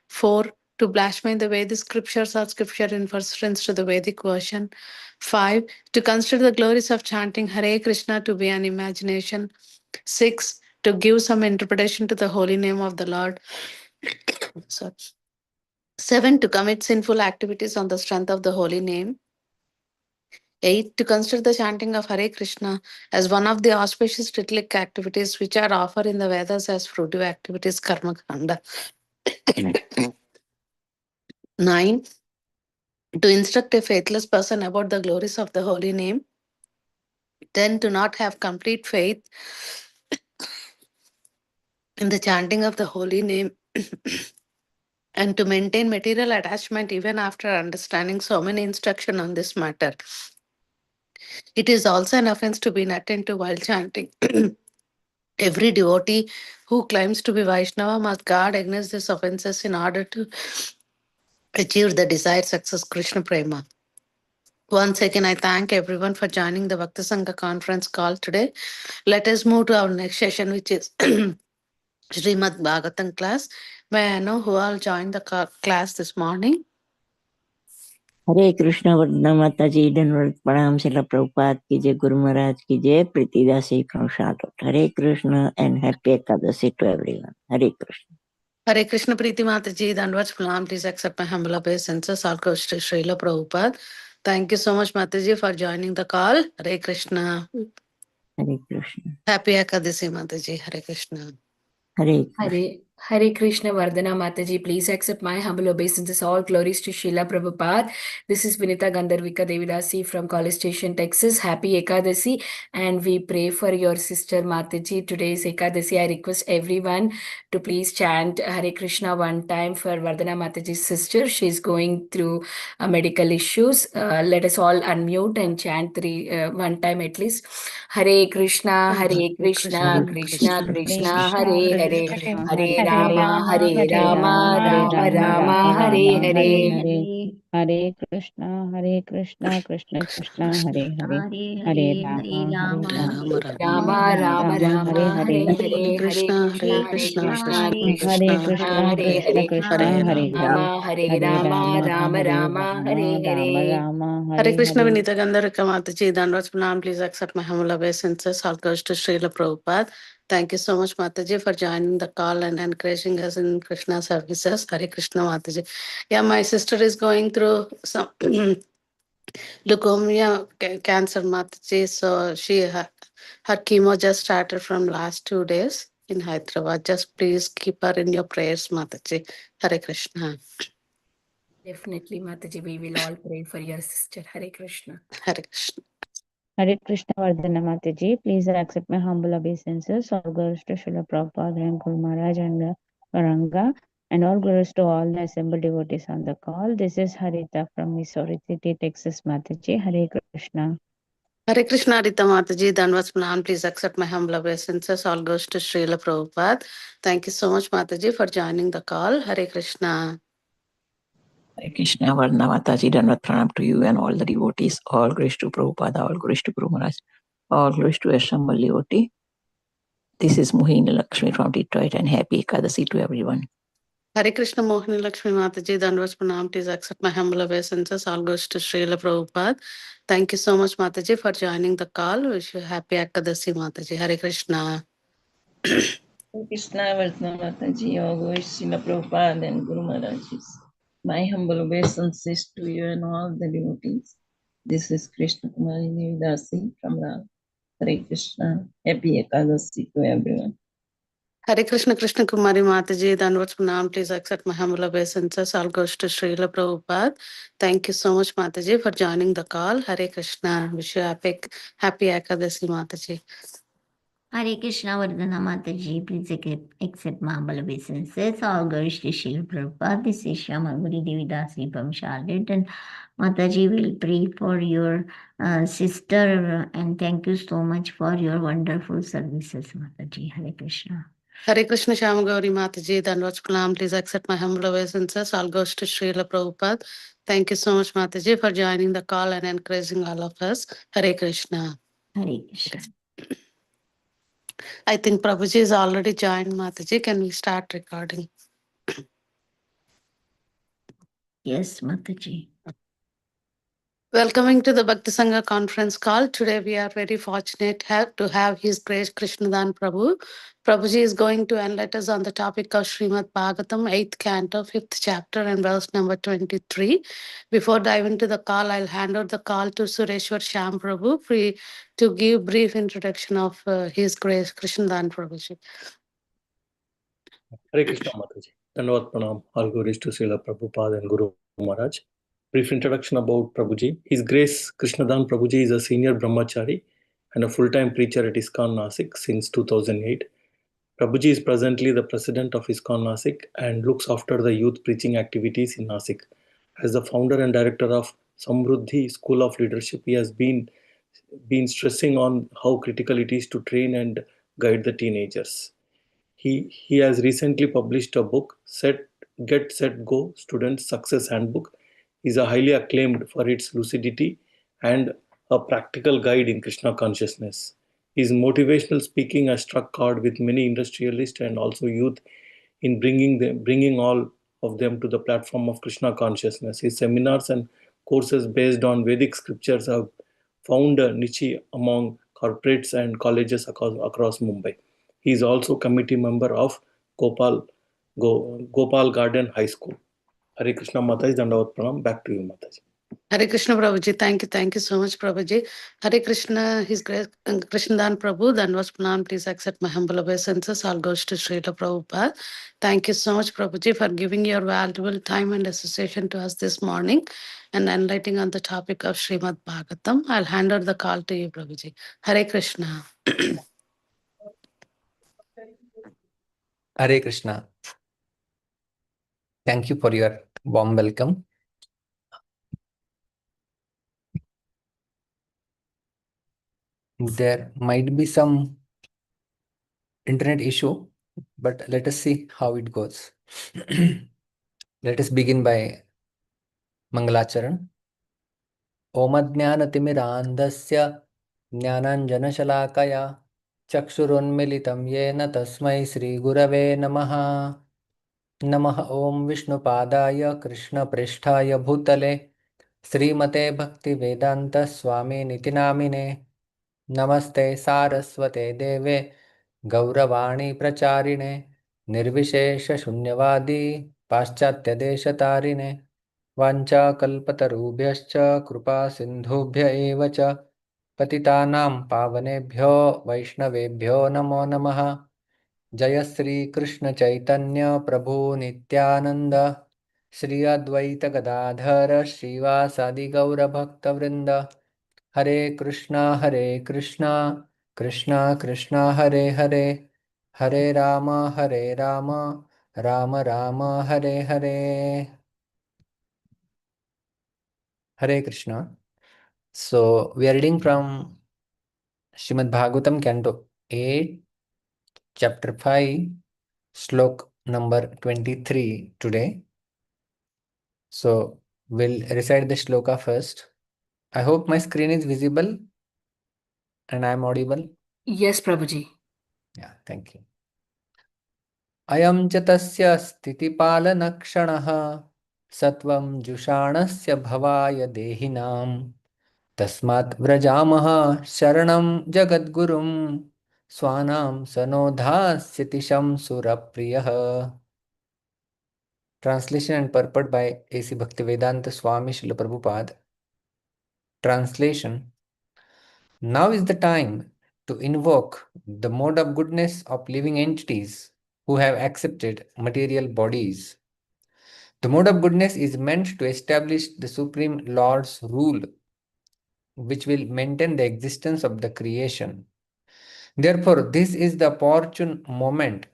4. To blaspheme the Vedic scriptures or scripture in reference to the Vedic version. 5. To consider the glories of chanting Hare Krishna to be an imagination. 6. To give some interpretation to the holy name of the Lord. Sorry. 7. To commit sinful activities on the strength of the holy name. 8. To consider the chanting of Hare Krishna as one of the auspicious ritual activities which are offered in the Vedas as fruitive activities, karma kanda. 9. To instruct a faithless person about the glories of the holy name. 10. To not have complete faith in the chanting of the holy name and to maintain material attachment even after understanding so many instructions on this matter. It is also an offense to be inattentive while chanting. Every devotee who claims to be Vaishnava must guard against these offenses in order to achieve the desired success, Krishna Prema. Once again, I thank everyone for joining the Bhakti Sangha conference call today. Let us move to our next session, which is Srimad Bhagavatam class. May I know who all joined the class this morning? हरे कृष्ण वंदना माता जी धन्यवाद प्रणाम शिला प्रभुपाद की जय गुरु महाराज की जय प्रीतिदासी from Charlotte. Hare Krishna and happy Ekadasi to everyone. Hare Krishna. Hare Krishna Preeti Mataji, Danvats Pranam, please accept my humble obeisances. All goes to Srila Prabhupada. Thank you so much, Mataji, for joining the call. Hare Krishna. Hare Krishna. Happy Ekadasi, Mataji. Hare Krishna. Hare Krishna. Hare Krishna Vardhana Mataji, please accept my humble obeisances. All glories to Srila Prabhupada. This is Vinita Gandharvika Devidasi from College Station, Texas. Happy Ekadasi, and we pray for your sister Mataji. Today's Ekadasi. I request everyone to please chant Hare Krishna one time for Vardhana Mataji's sister. She's going through medical issues. Let us all unmute and chant one time at least. Hare Krishna, Hare Krishna, Krishna Krishna, Hare Hare. Hare Rama, Hare Rama, Rama Rama, Hare Hare. Hare Krishna, Krishna Krishna, Hare Hare, Hare Rama, Rama Rama Rama, Hare Hare. Hare Krishna, Hare Krishna, Hare Krishna, Hare Krishna Hare. Krishna, Hare Rama, Hare Rama, Rama Rama, Hare Hare. Hare Krishna Vinita Gandharvika Mataji, Danvats Pranam, please accept my humble obeisances. All goes to Srila Prabhupada. Thank you so much, Mataji, for joining the call and encouraging us in Krishna services. Hare Krishna Mataji. Yeah, my sister is going through some leukemia cancer, Mataji. So her chemo just started from last 2 days in Hyderabad. Just please keep her in your prayers, Mataji. Hare Krishna. Definitely, Mataji, we will all pray for your sister. Hare Krishna. Hare Krishna. Hare Krishna Vardhana Mataji, please accept my humble obeisances. All glories to Srila Prabhupada and Guru Maharaj and Varanga, and all glories to all the assembled devotees on the call. This is Harita from Missouri City, Texas, Mataji. Hare Krishna. Hare Krishna Rita Mataji, Danvats Pranam, please accept my humble obeisances. All goes to Srila Prabhupada. Thank you so much, Mataji, for joining the call. Hare Krishna. Hare Krishna Vardhana Mataji Danvat Pranam to you and all the devotees. All glories to Prabhupada, all glories to Guru Maharaj, all glories to assembled devotee. This is Mohini Lakshmi from Detroit and happy Ekadasi to everyone. Hare Krishna Mohini Lakshmi Mataji, Danvats Pranam, please accept my humble obeisances. All goes to Srila Prabhupada. Thank you so much, Mataji, for joining the call. Wish you happy Ekadasi, Mataji. Hare Krishna. Krishna Vardhana Mataji, all glories to Srila Prabhupada and Guru Maharaj's. My humble obeisances to you and all the devotees. This is Krishna Kumari Devidasi from Ram. Hare Krishna. Happy Ekadasi to everyone. Hare Krishna Krishna Kumari Mataji, Danvats Pranam, please accept my humble obeisances. All goes to Srila Prabhupada. Thank you so much, Mataji, for joining the call. Hare Krishna. Wish you happy Ekadasi, Mataji. Hare Krishna Vardhana Mataji, please accept my humble obeisances. All glories to Srila Prabhupada. This is Shamaguri Devidasi from Charlotte, and Mataji will pray for your sister, and thank you so much for your wonderful services, Mataji. Hare Krishna. Hare Krishna Shamagauri Mataji, Danvats Pranam, please accept my humble obeisances. All goes to Srila Prabhupada. Thank you so much, Mataji, for joining the call and encouraging all of us. Hare Krishna. Hare Krishna. I think Prabhuji is already joined, Mataji. Can we start recording? Yes, Mataji. Welcoming to the Bhakti Sangha conference call. Today we are very fortunate to have His Grace Krishnadhan Prabhu. Prabhuji is going to enlighten us on the topic of Srimad Bhagavatam, 8th canto, 5th chapter and verse number 23. Before diving to the call, I'll hand over the call to Sureshwar Sham Prabhu to give brief introduction of His Grace Krishnadhan Prabhuji. Hare Krishna Mataji. Dandavat Pranam. All glories to Srila Prabhupada and Guru Maharaj. Brief introduction about Prabhuji. His Grace Krishnadhan Prabhuji is a senior brahmachari and a full-time preacher at ISKCON Nasik since 2008. Prabhuji is presently the president of ISKCON Nasik and looks after the youth preaching activities in Nasik. As the founder and director of Samruddhi School of Leadership, he has been stressing on how critical it is to train and guide the teenagers. He has recently published a book, Get Set Go Student Success Handbook. Is a highly acclaimed for its lucidity and a practical guide in Krishna consciousness. His motivational speaking has struck chord with many industrialists and also youth in bringing all of them to the platform of Krishna consciousness. His seminars and courses based on Vedic scriptures have found a niche among corporates and colleges across Mumbai. He is also committee member of Gopal Garden High School. Hare Krishna Mataji, Dandavat Pranam. Back to you, Mataji. Hare Krishna Prabhuji, thank you so much, Prabhuji. Hare Krishna, His Grace Krishnadan Prabhu, Danvas Pranam, please accept my humble obeisances. All goes to Srila Prabhupada. Thank you so much, Prabhuji, for giving your valuable time and association to us this morning and enlightening on the topic of Srimad Bhagavatam. I'll hand over the call to you, Prabhuji. Hare Krishna. Hare Krishna. Thank you for your warm welcome. There might be some internet issue, but let us see how it goes. Let us begin by Mangalacharan. Om Ajnanatimirandasya Jnananjanashalakaya Chakshurunmilitam Yena Tasmai Sri Gurave Namaha. Namaha Om Vishnupadaya Krishna Pristhaya Bhutale Srimate Bhakti Vedanta Swami Nitinamine Namaste Saraswate Deve Gauravani Pracharine Nirvishesha Shunyavadi Paschatya Deshatarine Vancha Kalpatarubhyascha Krupa Sindhubhya Evacha Patitanam Pavanebhyo Vaishnavebhyo Namo Namaha Jaya Sri Krishna Chaitanya Prabhu Nityananda Sri Advaita Gadadhara Srivasadi Gaura Bhakta Vrinda Hare Krishna Krishna Krishna Hare Hare Hare Rama Rama Rama Hare Hare. Hare Krishna. So we are reading from Srimad Bhagavatam Canto 8, Chapter 5, Slok number 23 today. So we'll recite the shloka first. I hope my screen is visible and I am audible. Yes, Prabhuji. Yeah, thank you. Ayam च तस्य स्थितिपालनक्षणः सत्वं जुषाणस्य भवाय देहिनां तस्मात् व्रजामः शरणं जगद्गुरुं स्वानां सनोधास्यति शं सुरप्रियः. Translation and purport by A.C. Bhaktivedanta Swami Srila Prabhupada. Translation. Now is the time to invoke the mode of goodness of living entities who have accepted material bodies. The mode of goodness is meant to establish the Supreme Lord's rule, which will maintain the existence of the creation. Therefore, this is the opportune moment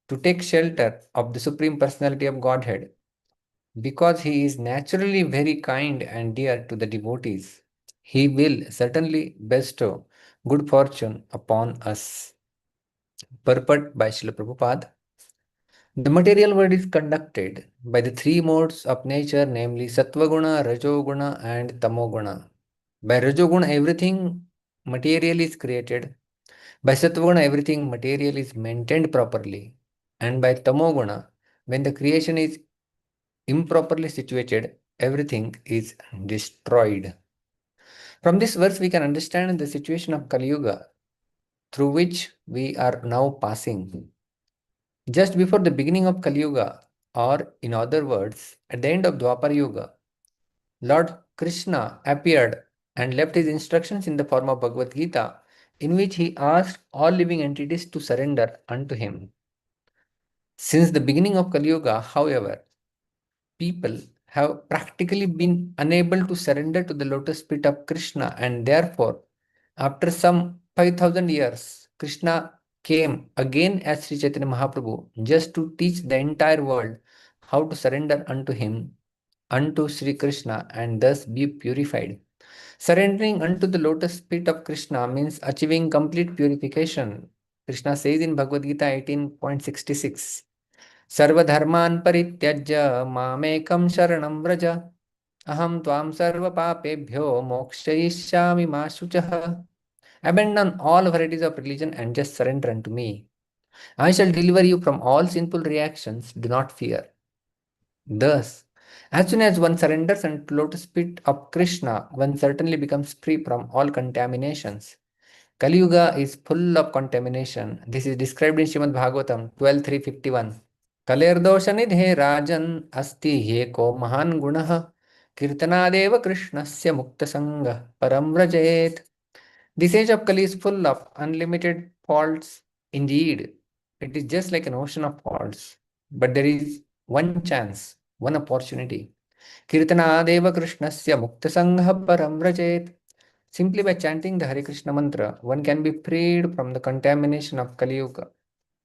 to take shelter of the Supreme Personality of Godhead. Because he is naturally very kind and dear to the devotees, he will certainly bestow good fortune upon us. Purport by Srila Prabhupada. The material world is conducted by the three modes of nature, namely Sattvaguna, Rajoguna, and Tamoguna. By Rajoguna, everything material is created. By Sattvaguna, everything material is maintained properly. And by Tamoguna, when the creation is improperly situated, everything is destroyed. From this verse, we can understand the situation of Kali Yuga through which we are now passing. Just before the beginning of Kali Yuga, or in other words, at the end of Dwapar Yuga, Lord Krishna appeared and left his instructions in the form of Bhagavad Gita, in which he asked all living entities to surrender unto him. Since the beginning of Kali Yuga, however, people have practically been unable to surrender to the lotus feet of Krishna, and therefore, after some 5,000 years, Krishna came again as Sri Chaitanya Mahaprabhu just to teach the entire world how to surrender unto him, unto Sri Krishna, and thus be purified. Surrendering unto the lotus feet of Krishna means achieving complete purification. Krishna says in Bhagavad Gita 18.66, सर्वधर्मान् परित्यज्य मामेकं शरणं व्रज अहं त्वां सर्वपापेभ्यो मोक्षयिष्यामि मा शुचः. Abandon all varieties of religion and just surrender unto me. I shall deliver you from all sinful reactions. Do not fear. Thus, as soon as one surrenders unto lotus feet of Krishna, one certainly becomes free from all contaminations. Kali Yuga is full of contamination. This is described in Srimad Bhagavatam 12.3.51. कलेर्दोषनिधे राजन् अस्ति ह्येको महान् गुणः कीर्तनादेव कृष्णस्य मुक्तसङ्गः परं व्रजेत्. This age of Kali is full of unlimited faults. Indeed, it is just like an ocean of faults. But there is one chance, one opportunity. Kirtanadeva Krishnasya Muktasangha Param Vrajet. Simply by chanting the Hare Krishna mantra, one can be freed from the contamination of Kali Yuga,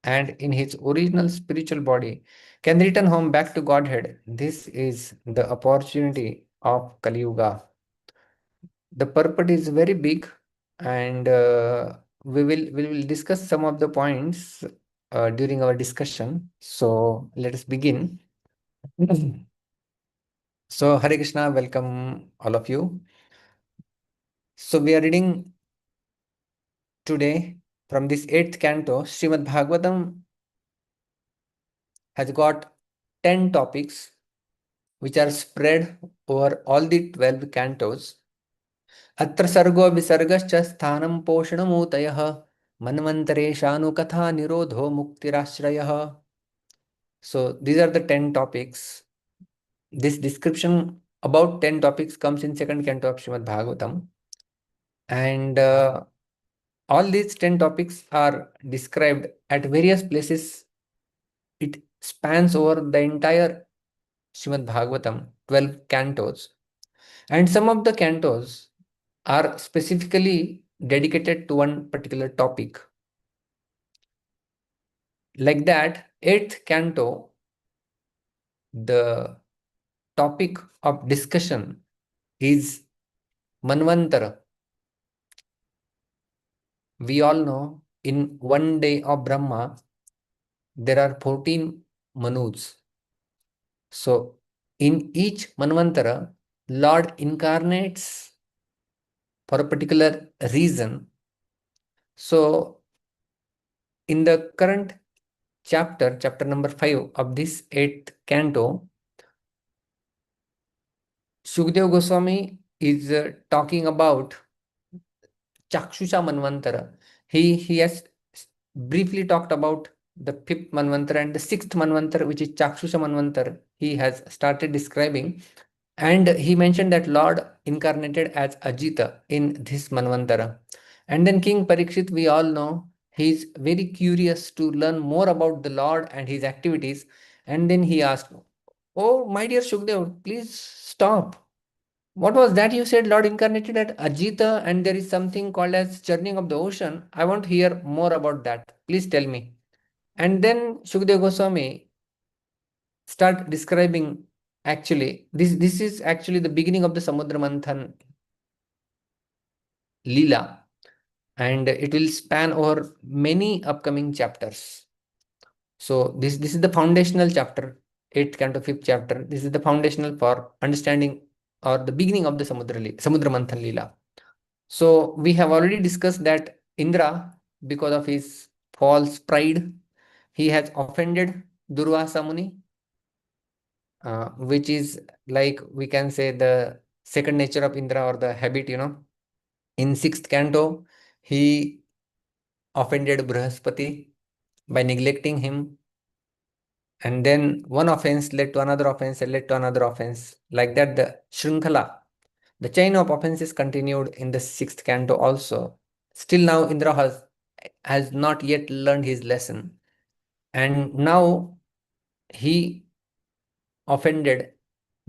and in his original spiritual body can return home back to Godhead. This is the opportunity of Kali Yuga. The purport is very big, and we will discuss some of the points during our discussion. So let us begin. So Hare Krishna, welcome all of you. So we are reading today from this 8th canto. Srimad Bhagavatam has got 10 topics which are spread over all the 12 cantos. Atra sargo visargascha sthanam poshanamutayah manvantareshanukatha nirodho muktirashrayah. So these are the 10 topics. This description about 10 topics comes in 2nd canto of Srimad Bhagavatam. And all these 10 topics are described at various places. It spans over the entire Srimad Bhagavatam, 12 cantos. And some of the cantos are specifically dedicated to one particular topic. Like that, 8th canto, the topic of discussion is Manvantara. We all know in one day of Brahma, there are 14 Manus. So in each Manvantara, Lord incarnates for a particular reason. So in the current chapter number 5 of this 8th canto, Shukdev Goswami is talking about Chakshusha Manvantara. He has briefly talked about the 5th Manvantara and the 6th Manvantara, which is Chakshusha Manvantara. He has started describing, and he mentioned that Lord incarnated as Ajita in this Manvantara. And then King Parikshit, we all know, he is very curious to learn more about the Lord and his activities. And then he asked, "Oh, my dear Shukdev, please stop. What was that you said? Lord incarnated at Ajita, and there is something called as churning of the ocean. I want to hear more about that. Please tell me." And then Shukdev Goswami start describing, actually, this is actually the beginning of the Samudra Manthan Leela, and it will span over many upcoming chapters. So this is the foundational chapter, 8th canto, 5th chapter. This is the foundational for understanding or the beginning of the Samudra Manthan Leela. So we have already discussed that Indra, because of his false pride, he has offended Durvasa Muni, which is like we can say the second nature of Indra or the habit, In 6th canto, he offended Brihaspati by neglecting him. And then one offense led to another offense and led to another offense. Like that, the Shrinkhala, the chain of offenses continued in the 6th canto also. Still now Indra has not yet learned his lesson. And now he offended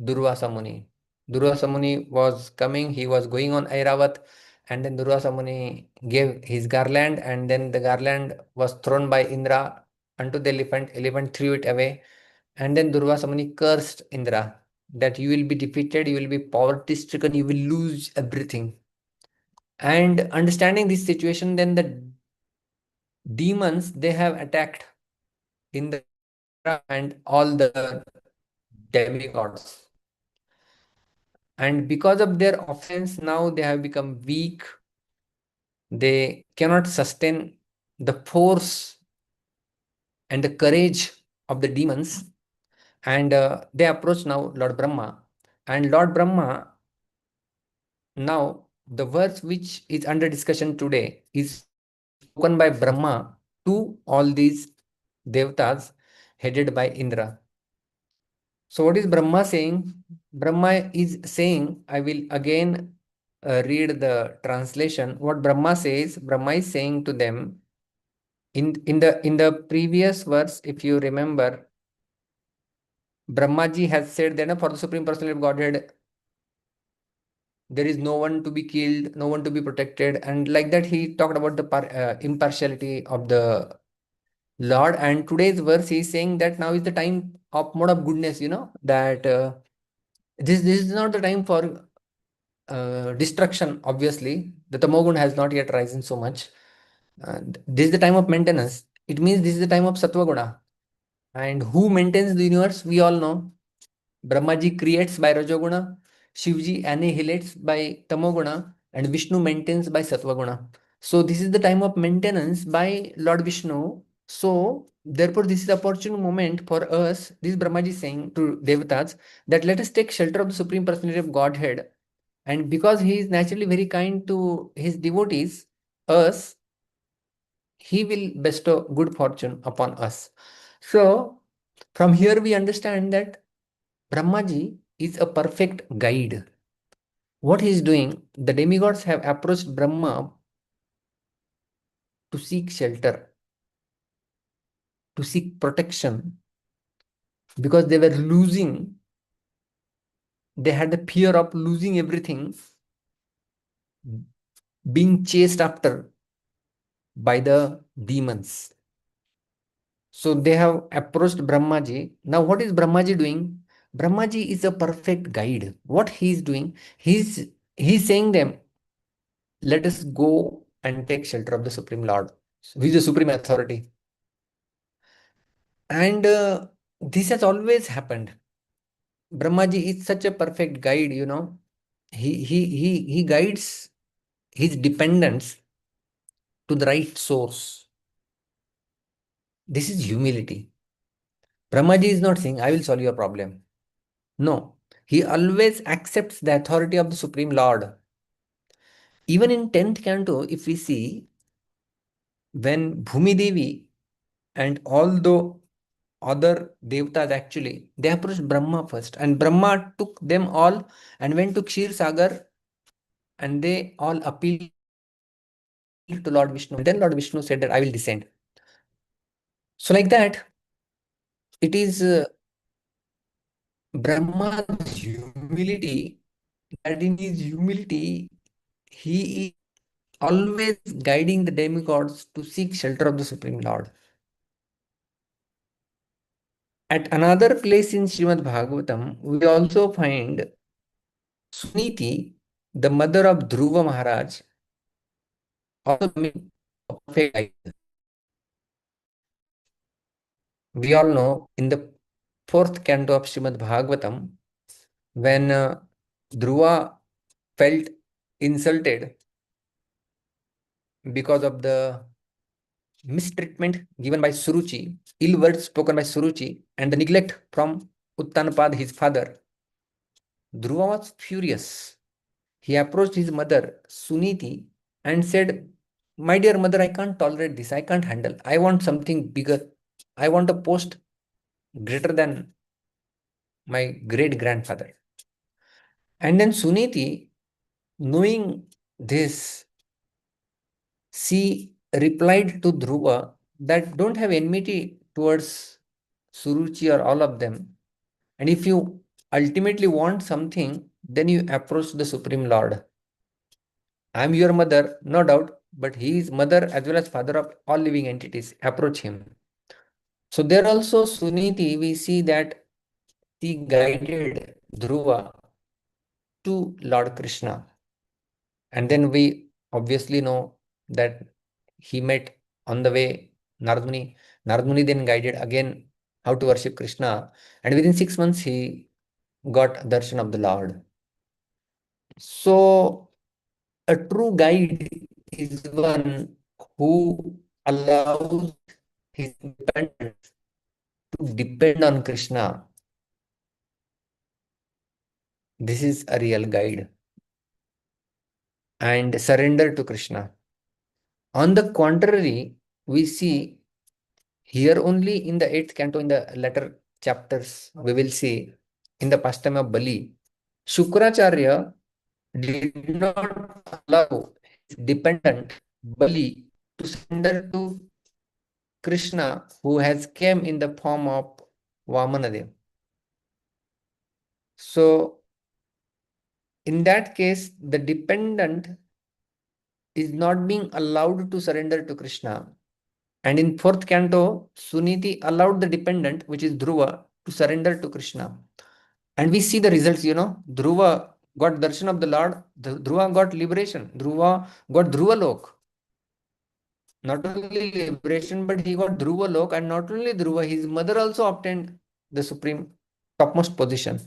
Durvasa Muni. Durvasa Muni was coming, he was going on Airavat, and then Durvasa Muni gave his garland, and then the garland was thrown by Indra unto the elephant. Elephant threw it away, and then Durvasa Muni cursed Indra that you will be defeated, you will be poverty stricken, you will lose everything. And understanding this situation, then the demons, they have attacked Indra and all the demigods. And because of their offense, now they have become weak. They cannot sustain the force and the courage of the demons. And they approach now Lord Brahma. And Lord Brahma, now the verse which is under discussion today is spoken by Brahma to all these devatas headed by Indra. So what is Brahma saying? Brahma is saying, I will again read the translation. What Brahma says, Brahma is saying to them, in the previous verse, if you remember, Brahmaji has said that for the Supreme Personality of Godhead, there is no one to be killed, no one to be protected. And like that, he talked about the impartiality of the Lord. And today's verse, he is saying that now is the time of mode of goodness, that this is not the time for destruction. Obviously, the Tamogun has not yet risen so much. This is the time of maintenance. It means this is the time of Sattva-guna. And who maintains the universe? We all know. Brahmaji creates by Rajoguna, Shivji annihilates by Tamoguna, and Vishnu maintains by Sattva-guna. So this is the time of maintenance by Lord Vishnu. So therefore, this is the opportune moment for us. This Brahmaji is saying to Devatas that let us take shelter of the Supreme Personality of Godhead. And because he is naturally very kind to his devotees, us, he will bestow good fortune upon us. So from here we understand that Brahmaji is a perfect guide. What he is doing, the demigods have approached Brahma to seek shelter, to seek protection, because they were losing, they had the fear of losing everything, being chased after by the demons. So they have approached Brahmaji. Now what is Brahmaji doing? Brahmaji is a perfect guide. What he is doing, he's saying them, let us go and take shelter of the Supreme Lord, who is the supreme authority. And this has always happened. Brahmaji is such a perfect guide, He guides his dependents to the right source. This is humility. Brahmaji is not saying, I will solve your problem. No, he always accepts the authority of the Supreme Lord. Even in 10th canto, if we see, when Bhumi Devi and all the other devatas actually, they approached Brahma first, and Brahma took them all and went to Kshir Sagar, and they all appealed to Lord Vishnu. And then Lord Vishnu said that I will descend. So like that, it is Brahma's humility, that in his humility, he is always guiding the demigods to seek shelter of the Supreme Lord. At another place in Srimad Bhagavatam, we also find Suniti, the mother of Dhruva Maharaj, also becoming a perfect guide. We all know in the 4th canto of Srimad Bhagavatam, when Dhruva felt insulted because of the mistreatment given by Suruchi, ill words spoken by Suruchi, and the neglect from Uttanapad, his father, Dhruva was furious. He approached his mother, Suniti, and said, "My dear mother, I can't tolerate this. I can't handle. I want something bigger. I want a post greater than my great grandfather." And then Suniti, knowing this, she replied to Dhruva that don't have enmity towards Suruchi or all of them. And if you ultimately want something, then you approach the Supreme Lord. I am your mother, no doubt, but he is mother as well as father of all living entities. Approach him. So there also, Suniti, we see that he guided Dhruva to Lord Krishna. And then we obviously know that he met on the way Narad Muni. Narad Muni then guided again how to worship Krishna. And within 6 months, he got darshan of the Lord. So a true guide is one who allows his dependents to depend on Krishna. This is a real guide. And surrender to Krishna. On the contrary, we see here only in the 8th canto, in the latter chapters, we will see in the pastime of Bali, Shukracharya did not allow his dependent Bali to surrender to Krishna, who has came in the form of Vamanadev. So in that case, the dependent is not being allowed to surrender to Krishna. And in 4th canto, Suniti allowed the dependent, which is Dhruva, to surrender to Krishna. And we see the results, Dhruva got darshan of the Lord, Dhruva got liberation, Dhruva got Dhruva Lok. Not only liberation, but he got Dhruva Lok, and not only Dhruva, his mother also obtained the supreme topmost position.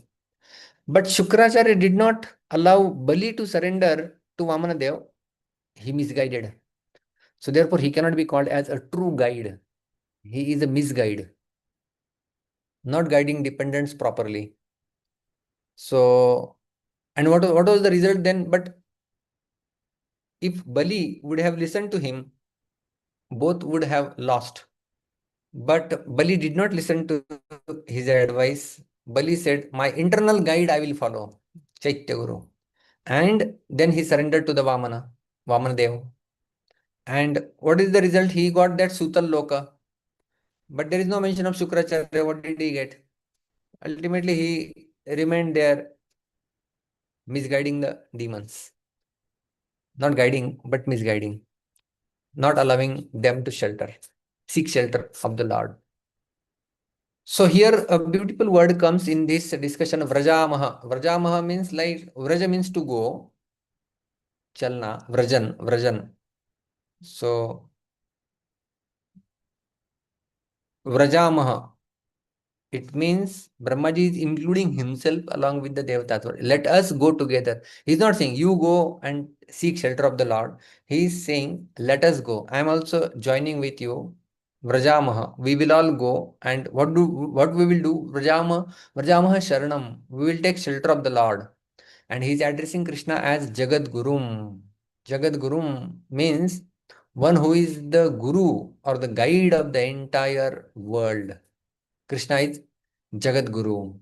But Shukracharya did not allow Bali to surrender to Vamanadev. He misguided. So therefore, he cannot be called as a true guide. He is a misguide, not guiding dependents properly. So, and what was the result then? But if Bali would have listened to him, both would have lost. But Bali did not listen to his advice. Bali said, "My internal guide I will follow, Chaitya Guru." And then he surrendered to the Vamanadev. And what is the result? He got that Sutal Loka. But there is no mention of Shukracharya. What did he get? Ultimately, he remained there, misguiding the demons. Not guiding, but misguiding. Not allowing them to seek shelter of the Lord. So here a beautiful word comes in this discussion of Vrajamaha. Vrajamaha means like, Vraja means to go. Chalna, Vrajan. So Vrajamaha, it means Brahmaji is including himself along with the Devatas. Let us go together. He's not saying you go and seek shelter of the Lord. He's saying let us go. I am also joining with you. Vrajamaha. We will all go, and what we will do? Vrajamaha Sharanam. We will take shelter of the Lord. And he is addressing Krishna as Jagat Gurum. Jagat Gurum means one who is the guru or the guide of the entire world. Krishna is Jagat Guru.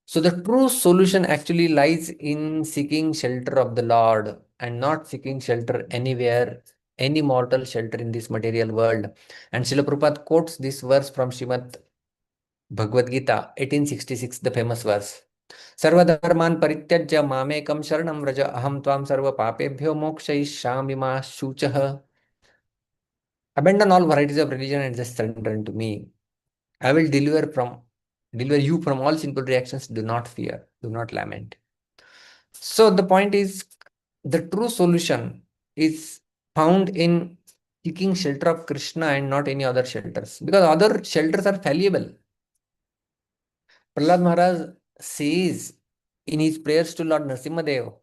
So the true solution actually lies in seeking shelter of the Lord and not seeking shelter anywhere, any mortal shelter in this material world. And Srila Prabhupada quotes this verse from Srimad Bhagavad Gita, 1866, the famous verse. Sarvadharman parityajya mamekam sharanam vraja aham tvam sarva papebhyo mokshayishyami ma shuchah. Abandon all varieties of religion and just surrender unto me. I will deliver you from all sinful reactions. Do not fear, do not lament. So the point is, the true solution is found in seeking shelter of Krishna and not any other shelters, because other shelters are fallible. Prahlad Maharaj says in his prayers to Lord Nrsimhadev,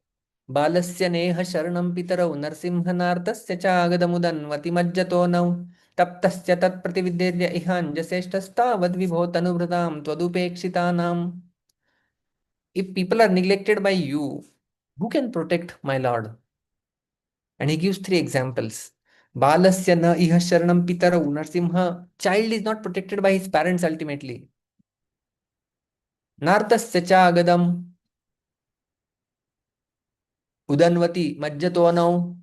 Balasya neha sharanam pitarau narsimhanartasya cha agadamudan vatimajjato now तप्तस्य तत्प्रतिविद्येर्य इहाञ्जसेष्टस्तावद् विभो तनुभृतां त्वदुपेक्षितानाम्. If people are neglected by you, who can protect my Lord? And he gives 3 examples. Balasya na iha sharanam pitarau narsimha. Child is not protected by his parents ultimately. Nartasya cha agadam udanvati majjatonau.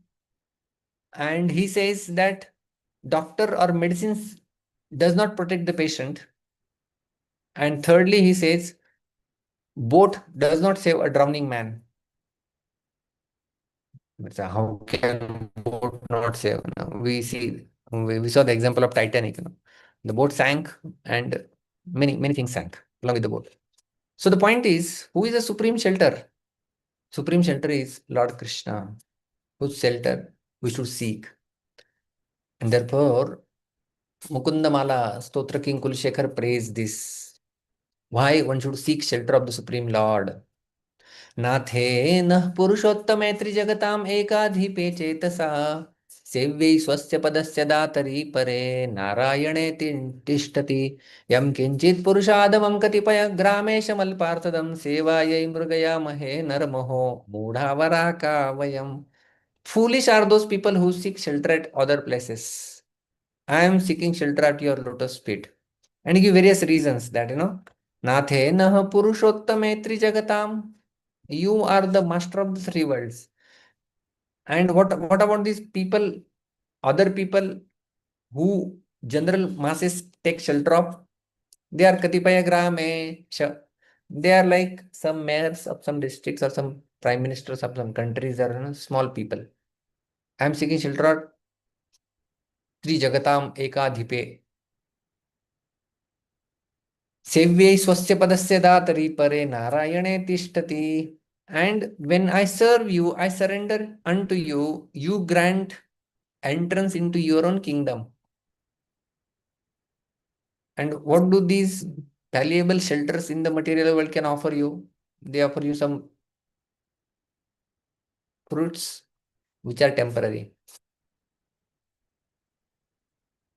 And he says that doctor or medicines does not protect the patient. And thirdly, he says boat does not save a drowning man. But how can boat not save? No, we saw the example of Titanic. The boat sank and many things sank along with the boat. So the point is, who is the supreme shelter? Supreme shelter is Lord Krishna, whose shelter we should seek. And therefore, Mukundamala Stotra King Kulshekar prays this. Why one should seek shelter of the Supreme Lord? नाथेन पुरुषोत्तमे त्रिजगताम् एकाधिपे चेतसा सेव्यै स्वस्य पदस्य दातरि परे नारायणे तिष्ठति यं किञ्चित् पुरुषादमं कतिपय ग्रामेशमल्पार्थदं सेवायै मृगयामहे नरमहो मूढावराका वयम्. Foolish are those people who seek shelter at other places. I am seeking shelter at your lotus feet. And give various reasons that, Nathenah Purushottame Trijagatam. You are the master of the 3 worlds. And what about these people, other people who general masses take shelter of? They are Katipaya Grame. They are like some mayors of some districts or some prime ministers of some countries. They are small people. I am seeking shelter of Trijagatam Ekadhipe. Sevyai swasya padasya datari pare narayane tishtati. And when I serve you, I surrender unto you, you grant entrance into your own kingdom. And what do these valuable shelters in the material world can offer you? They offer you some fruits which are temporary.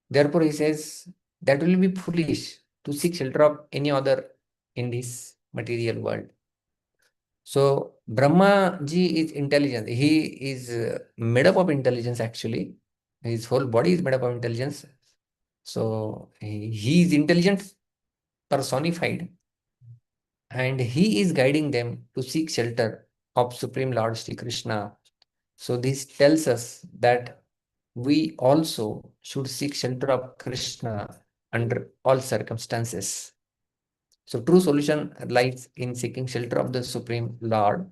Therefore, he says that will be foolish to seek shelter of any other in this material world. So Brahma ji is intelligent. He is made up of intelligence actually. His whole body is made up of intelligence. So he is intelligent personified. And he is guiding them to seek shelter of Supreme Lord Sri Krishna. So this tells us that we also should seek shelter of Krishna under all circumstances. So true solution lies in seeking shelter of the Supreme Lord.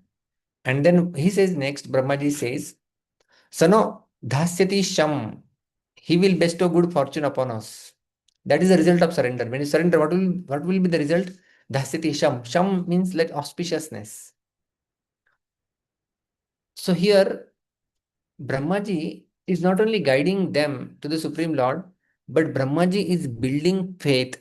And then he says next, Brahmaji says, Sano dhasyati sham. He will bestow good fortune upon us. That is the result of surrender. When you surrender, what will be the result? Dhasyati sham. Sham means like auspiciousness. So here, Brahmaji is not only guiding them to the Supreme Lord, but Brahmaji is building faith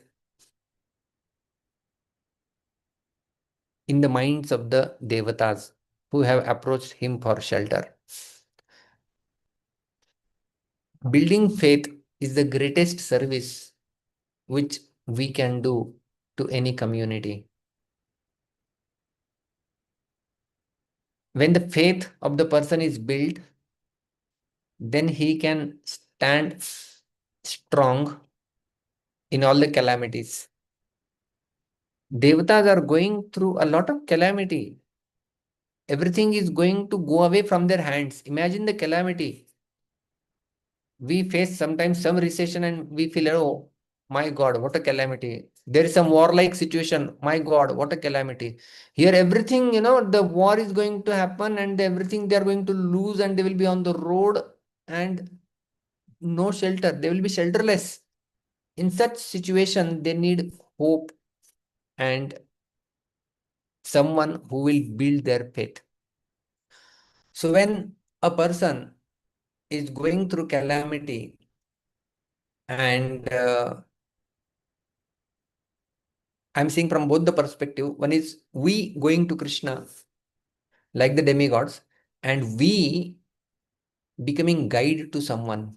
in the minds of the Devatas who have approached him for shelter. Building faith is the greatest service which we can do to any community. When the faith of the person is built, then he can stand strong in all the calamities. Devatas are going through a lot of calamity. Everything is going to go away from their hands. Imagine the calamity. We face sometimes some recession and we feel, oh my God, what a calamity. There is some warlike situation. My God, what a calamity. Here everything, the war is going to happen and everything they are going to lose and they will be on the road and no shelter. They will be shelterless. In such situation, they need hope and someone who will build their faith. So when a person is going through calamity and I'm seeing from both the perspective. One is we going to Krishna like the demigods and we becoming guide to someone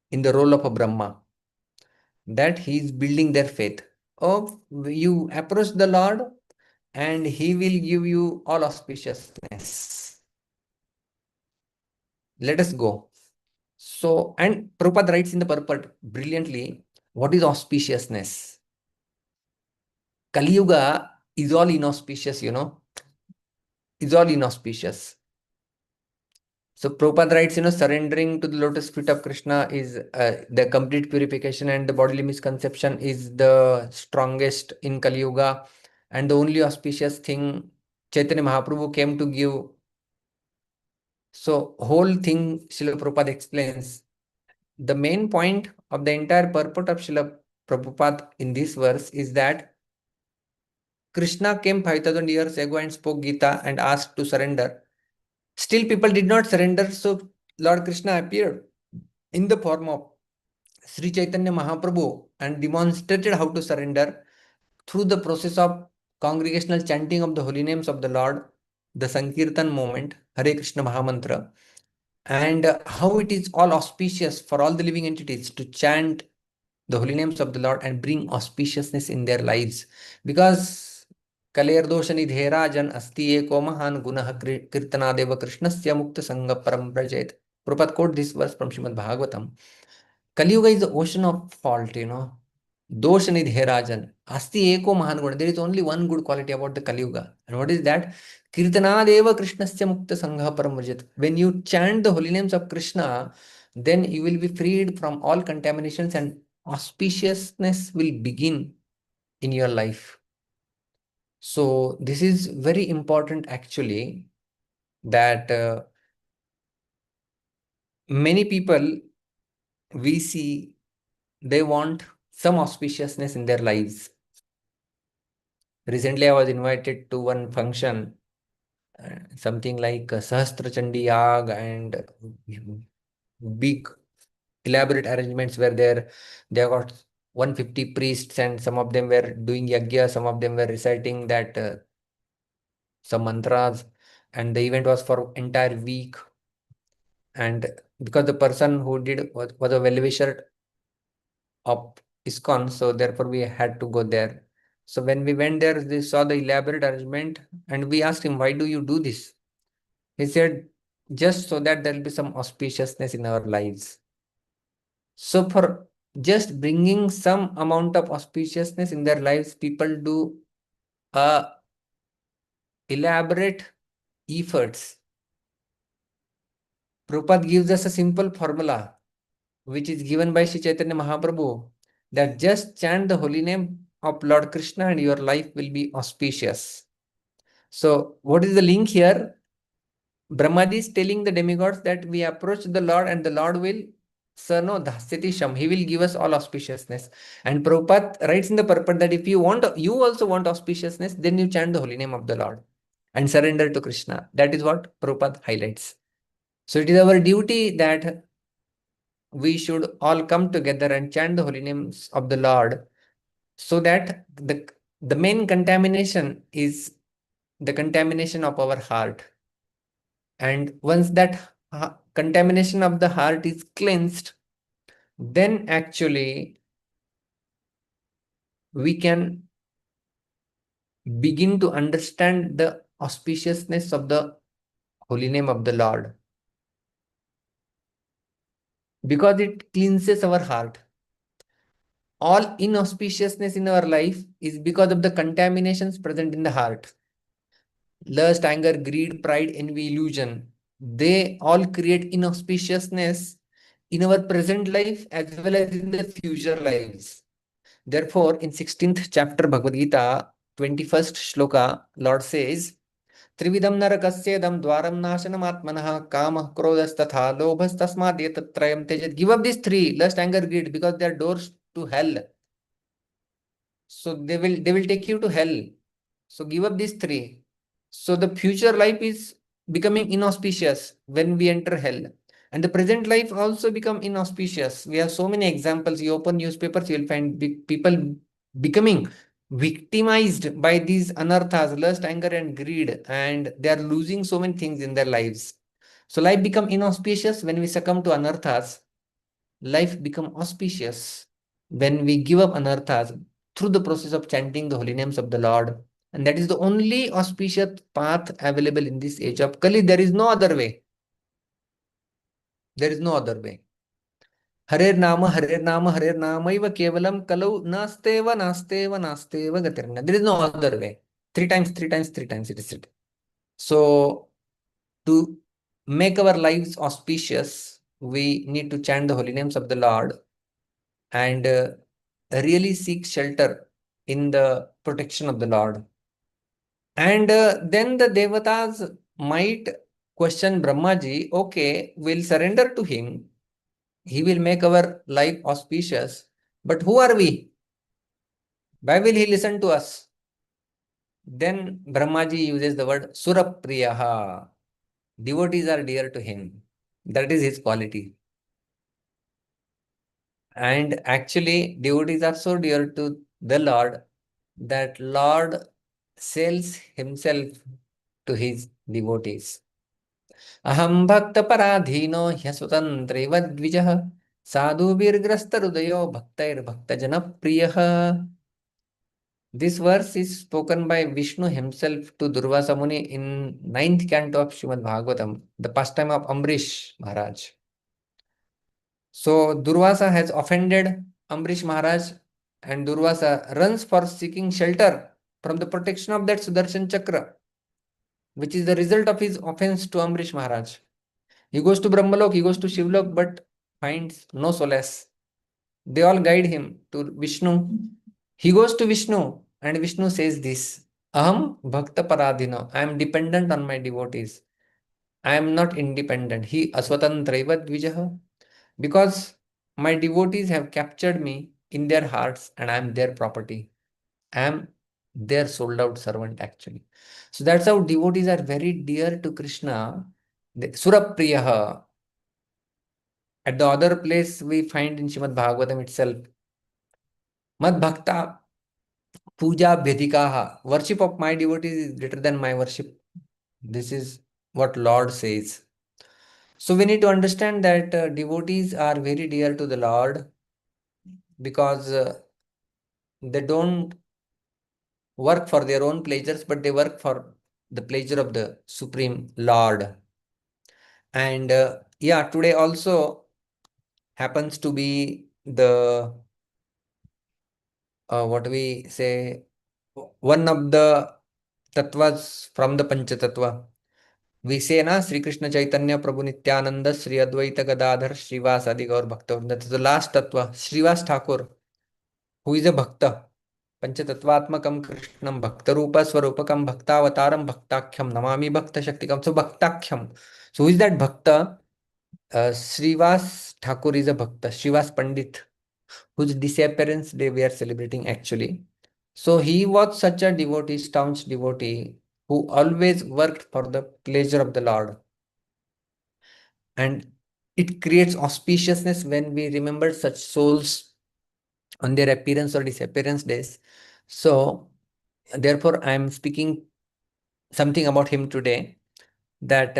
in the role of a Brahma. that he is building their faith. Oh, you approach the Lord and he will give you all auspiciousness. Let us go. So, and Prabhupada writes in the purport brilliantly, what is auspiciousness? Kali Yuga is all inauspicious, It's all inauspicious. So Prabhupada writes, surrendering to the lotus feet of Krishna is the complete purification, and the bodily misconception is the strongest in Kali Yuga. And the only auspicious thing Chaitanya Mahaprabhu came to give. So whole thing Srila Prabhupada explains. The main point of the entire purport of Srila Prabhupada in this verse is that Krishna came 5,000 years ago and spoke Gita and asked to surrender. Still people did not surrender, so Lord Krishna appeared in the form of Sri Chaitanya Mahaprabhu and demonstrated how to surrender through the process of congregational chanting of the holy names of the Lord, the Sankirtan moment, Hare Krishna Mahamantra, and how it is all auspicious for all the living entities to chant the holy names of the Lord and bring auspiciousness in their lives. Because Kaler Doshani Dherajan Asti Eko Mahan Gunah Kirtanadeva Krishnasya Mukta Sangha Param Prajayat. Prabhupada quote this verse from Srimad Bhagavatam. Kali Yuga is the ocean of fault, Doshani Dherajan Asti Eko Mahan Guna. There is only one good quality about the Kali Yuga. And what is that? Kirtanadeva Krishnasya Mukta Sangha Param Prajayat. When you chant the holy names of Krishna, then you will be freed from all contaminations and auspiciousness will begin in your life. So this is very important actually, that many people we see, they want some auspiciousness in their lives. Recently I was invited to one function, something like Sahastra Chandi Yag, and big elaborate arrangements were there. They got 150 priests and some of them were doing yagya, some of them were reciting that some mantras, and the event was for entire week. And because the person who did was a well-wisher of ISKCON, so therefore we had to go there. So when we went there, they saw the elaborate arrangement and we asked him, why do you do this? He said, just so that there will be some auspiciousness in our lives. So for just bringing some amount of auspiciousness in their lives, people do elaborate efforts. Prabhupada gives us a simple formula, which is given by Sri Chaitanya Mahaprabhu, that just chant the holy name of Lord Krishna and your life will be auspicious. So what is the link here? Brahmaji is telling the demigods that we approach the Lord and the Lord will Sarno Dhasyati Sham. He will give us all auspiciousness. And Prabhupada writes in the purport that if you also want auspiciousness, then you chant the holy name of the Lord and surrender to Krishna. That is what Prabhupada highlights. So it is our duty that we should all come together and chant the holy names of the Lord, so that the main contamination is the contamination of our heart. And once that contamination of the heart is cleansed, then actually we can begin to understand the auspiciousness of the holy name of the Lord, because it cleanses our heart. All inauspiciousness in our life is because of the contaminations present in the heart. Lust, anger, greed, pride, envy, illusion, they all create inauspiciousness in our present life as well as in the future lives. Therefore, in 16th chapter Bhagavad Gita, 21st shloka, Lord says, Trividam narakasyedam dwaram nashanam atmanah kamah krodhastatha lobhas tasmad yatatrayam tejat. Give up these three, lust, anger, greed, because they are doors to hell. So they will take you to hell. So give up these three. So the future life is becoming inauspicious when we enter hell. And the present life also become inauspicious. We have so many examples. You open newspapers, you will find people becoming victimized by these anarthas, lust, anger, and greed, and they are losing so many things in their lives. So life become inauspicious when we succumb to anarthas. Life become auspicious when we give up anarthas through the process of chanting the holy names of the Lord. And that is the only auspicious path available in this age of Kali. There is no other way. There is no other way. Harer Nama, Iva Kevalam Kalau Nasteva, Nasteva, Nasteva Gatirna. There is no other way. Three times it is said. So, to make our lives auspicious, we need to chant the holy names of the Lord and really seek shelter in the protection of the Lord. And then the Devatas might question Brahmaji, okay, we'll surrender to him. He will make our life auspicious. But who are we? Why will he listen to us? Then Brahmaji uses the word Surapriyaha. Devotees are dear to him. That is his quality. And actually, devotees are so dear to the Lord that Lord sells himself to his devotees. Aham bhakta paradhino hyasvatantreva dvijah sadhu virgrasta rudayo bhaktair bhakta jana priyah. This verse is spoken by Vishnu himself to Durvasa Muni in 9th canto of Srimad Bhagavatam, the pastime of Ambrish Maharaj. So Durvasa has offended Ambrish Maharaj and Durvasa runs for seeking shelter from the protection of that Sudarshan Chakra, which is the result of his offense to Ambrish Maharaj. He goes to Brahmalok, he goes to Shivlok, but finds no solace. They all guide him to Vishnu. He goes to Vishnu and Vishnu says this, Aham Bhakta Paradhino, I am dependent on my devotees. I am not independent. He Aswatantraiva Dvijaha. Because my devotees have captured me in their hearts and I am their property. I am their sold out servant actually. So that's how devotees are very dear to Krishna. Surapriyaha. At the other place we find in Srimad Bhagavatam itself, Mad Bhakta Puja Bhedikaha. Worship of my devotees is greater than my worship. This is what Lord says. So we need to understand that devotees are very dear to the Lord because they don't work for their own pleasures, but they work for the pleasure of the Supreme Lord. And yeah, today also happens to be the, what we say, one of the tattvas from the Panchatattva. We say na Sri Krishna Chaitanya Prabhu Nityananda Sri Advaita Gadadhar Srivas Adi Gaur Bhakta. That is the last tattva. Srivas Thakur, who is a Bhakta. Panchatattvatmakam Krishnam Bhakta Rupa Swarupakam Bhaktavataram Bhaktakhyam Namami Bhakta Shaktikam. So Bhaktakhyam. So who is that Bhakta? Srivas Thakur is a Bhakta. Srivas Pandit, whose disappearance day we are celebrating actually. So he was such a devotee, staunch devotee, who always worked for the pleasure of the Lord. And it creates auspiciousness when we remember such souls on their appearance or disappearance days. So therefore, I am speaking something about him today, that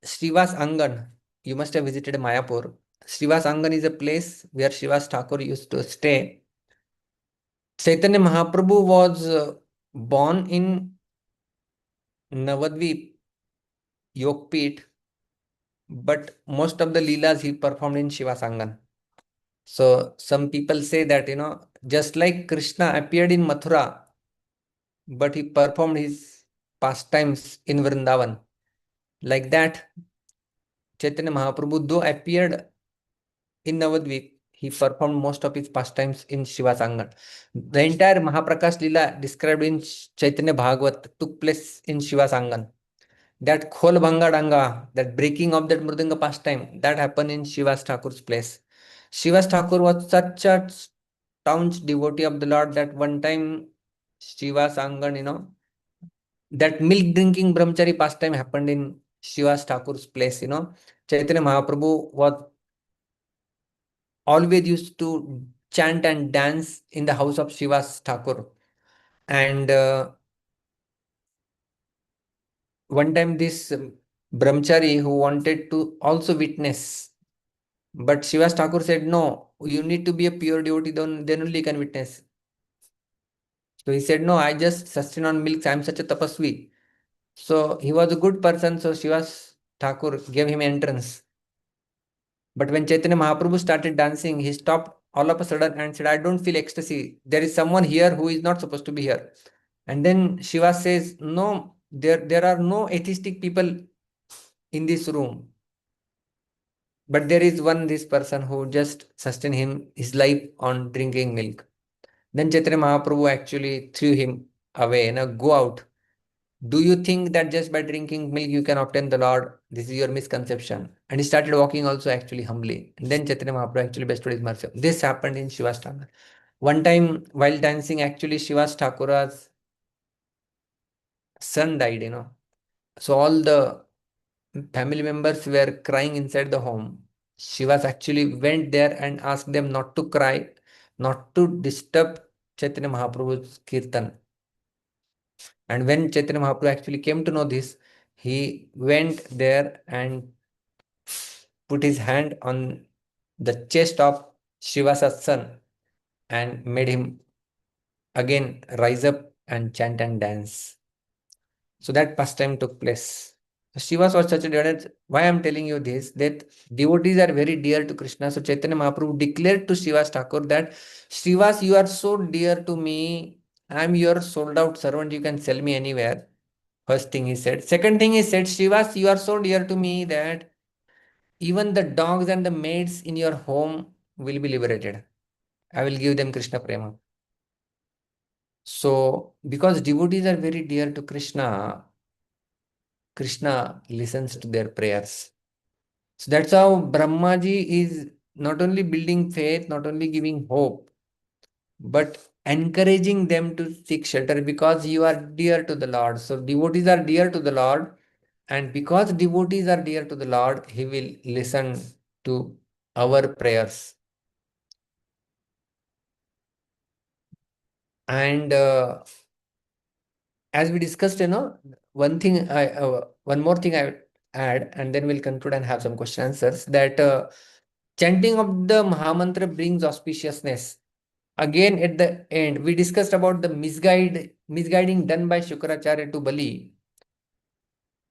Srivas Angan, you must have visited Mayapur. Srivas Angan is a place where Srivas Thakur used to stay. Chaitanya Mahaprabhu was born in Navadvip, Yogpit, but most of the Leelas he performed in Srivas Angan. So some people say that, just like Krishna appeared in Mathura, but he performed his pastimes in Vrindavan. Like that, Chaitanya Mahaprabhu, though appeared in Navadvip, he performed most of his pastimes in Shivasangan. The entire Mahaprakash Leela described in Chaitanya Bhagavat took place in Shivasangan. That Khol Bhanga Danga, that breaking of that Mridanga pastime, that happened in Shivas Thakur's place. Shivas Thakur was such a staunch devotee of the Lord that one time Shivasangan, that milk drinking brahmachari pastime happened in Shivas Thakur's place. Chaitanya Mahaprabhu was always used to chant and dance in the house of Shivas Thakur. And one time this brahmachari who wanted to also witness But Shivas Thakur said, no, you need to be a pure devotee, then only you can witness. So he said, no, I just sustain on milk. I am such a tapasvi. So he was a good person. So Shivas Thakur gave him entrance. But when Chaitanya Mahaprabhu started dancing, he stopped all of a sudden and said, I don't feel ecstasy. There is someone here who is not supposed to be here. And then Shiva says, no, there are no atheistic people in this room. But there is this person who just sustained his life on drinking milk. Then Chaitanya Mahaprabhu actually threw him away, go out. Do you think that just by drinking milk you can obtain the Lord? This is your misconception. And he started walking also actually humbly. And then Chaitanya Mahaprabhu actually bestowed his mercy. This happened in Shivas Thakur. One time while dancing, actually Shivas Thakur's son died, So all the family members were crying inside the home. Shivas actually went there and asked them not to cry, not to disturb Chaitanya Mahaprabhu's kirtan. And when Chaitanya Mahaprabhu actually came to know this, he went there and put his hand on the chest of Shiva's son and made him again rise up and chant and dance. So that pastime took place. Shivas was such a devotee. Why I am telling you this, that devotees are very dear to Krishna. So Chaitanya Mahaprabhu declared to Shivas Thakur that, Shivas, you are so dear to me. I am your sold out servant. You can sell me anywhere. First thing he said. Second thing he said, Shivas, you are so dear to me that even the dogs and the maids in your home will be liberated. I will give them Krishna Prema. So, because devotees are very dear to Krishna, Krishna listens to their prayers. So that's how Brahmaji is not only building faith, not only giving hope, but encouraging them to seek shelter because you are dear to the Lord. So devotees are dear to the Lord, and because devotees are dear to the Lord, He will listen to our prayers. And as we discussed, one more thing I add, and then we'll conclude and have some question answers. That chanting of the Mahamantra brings auspiciousness. Again, at the end, we discussed about the misguiding done by Shukracharya to Bali.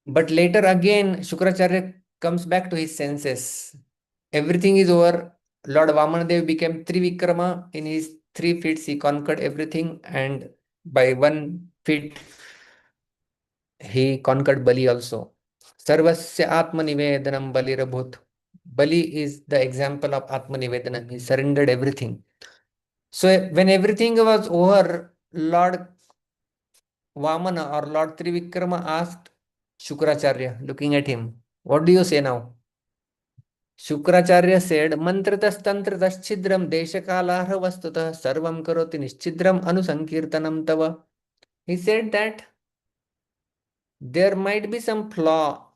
But later again, Shukracharya comes back to his senses. Everything is over. Lord Vamanadev became Trivikrama. In his 3 feet, he conquered everything, and by 1 feet, he conquered Bali also. Sarvasya Atmanivedanam Balirabhut. Bali is the example of Atmanivedanam. He surrendered everything. So when everything was over, Lord Vamana or Lord Trivikrama asked Shukracharya, looking at him, what do you say now? Shukracharya said, Mantratas tantratas chidram deshakalarha vastutah sarvam karoti nischidram anusankirtanam tava. He said that there might be some flaw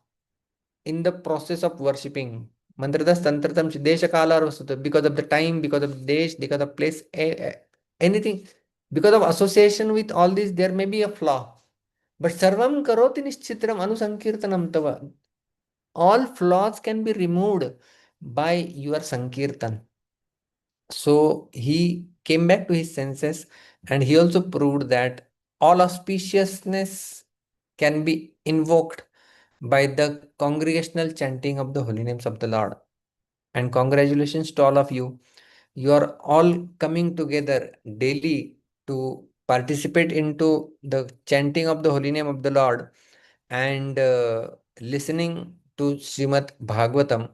in the process of worshipping. Mantratas tantratam deshakalarha vastutah, because of the time, because of the desh, because of place, anything. Because of association with all this, there may be a flaw. But sarvam karoti nischidram anusankirtanam tava. All flaws can be removed by your sankirtan. So he came back to his senses, and he also proved that all auspiciousness can be invoked by the congregational chanting of the holy names of the Lord. And congratulations to all of you. You are all coming together daily to participate into the chanting of the holy name of the Lord and listening to Srimad Bhagavatam,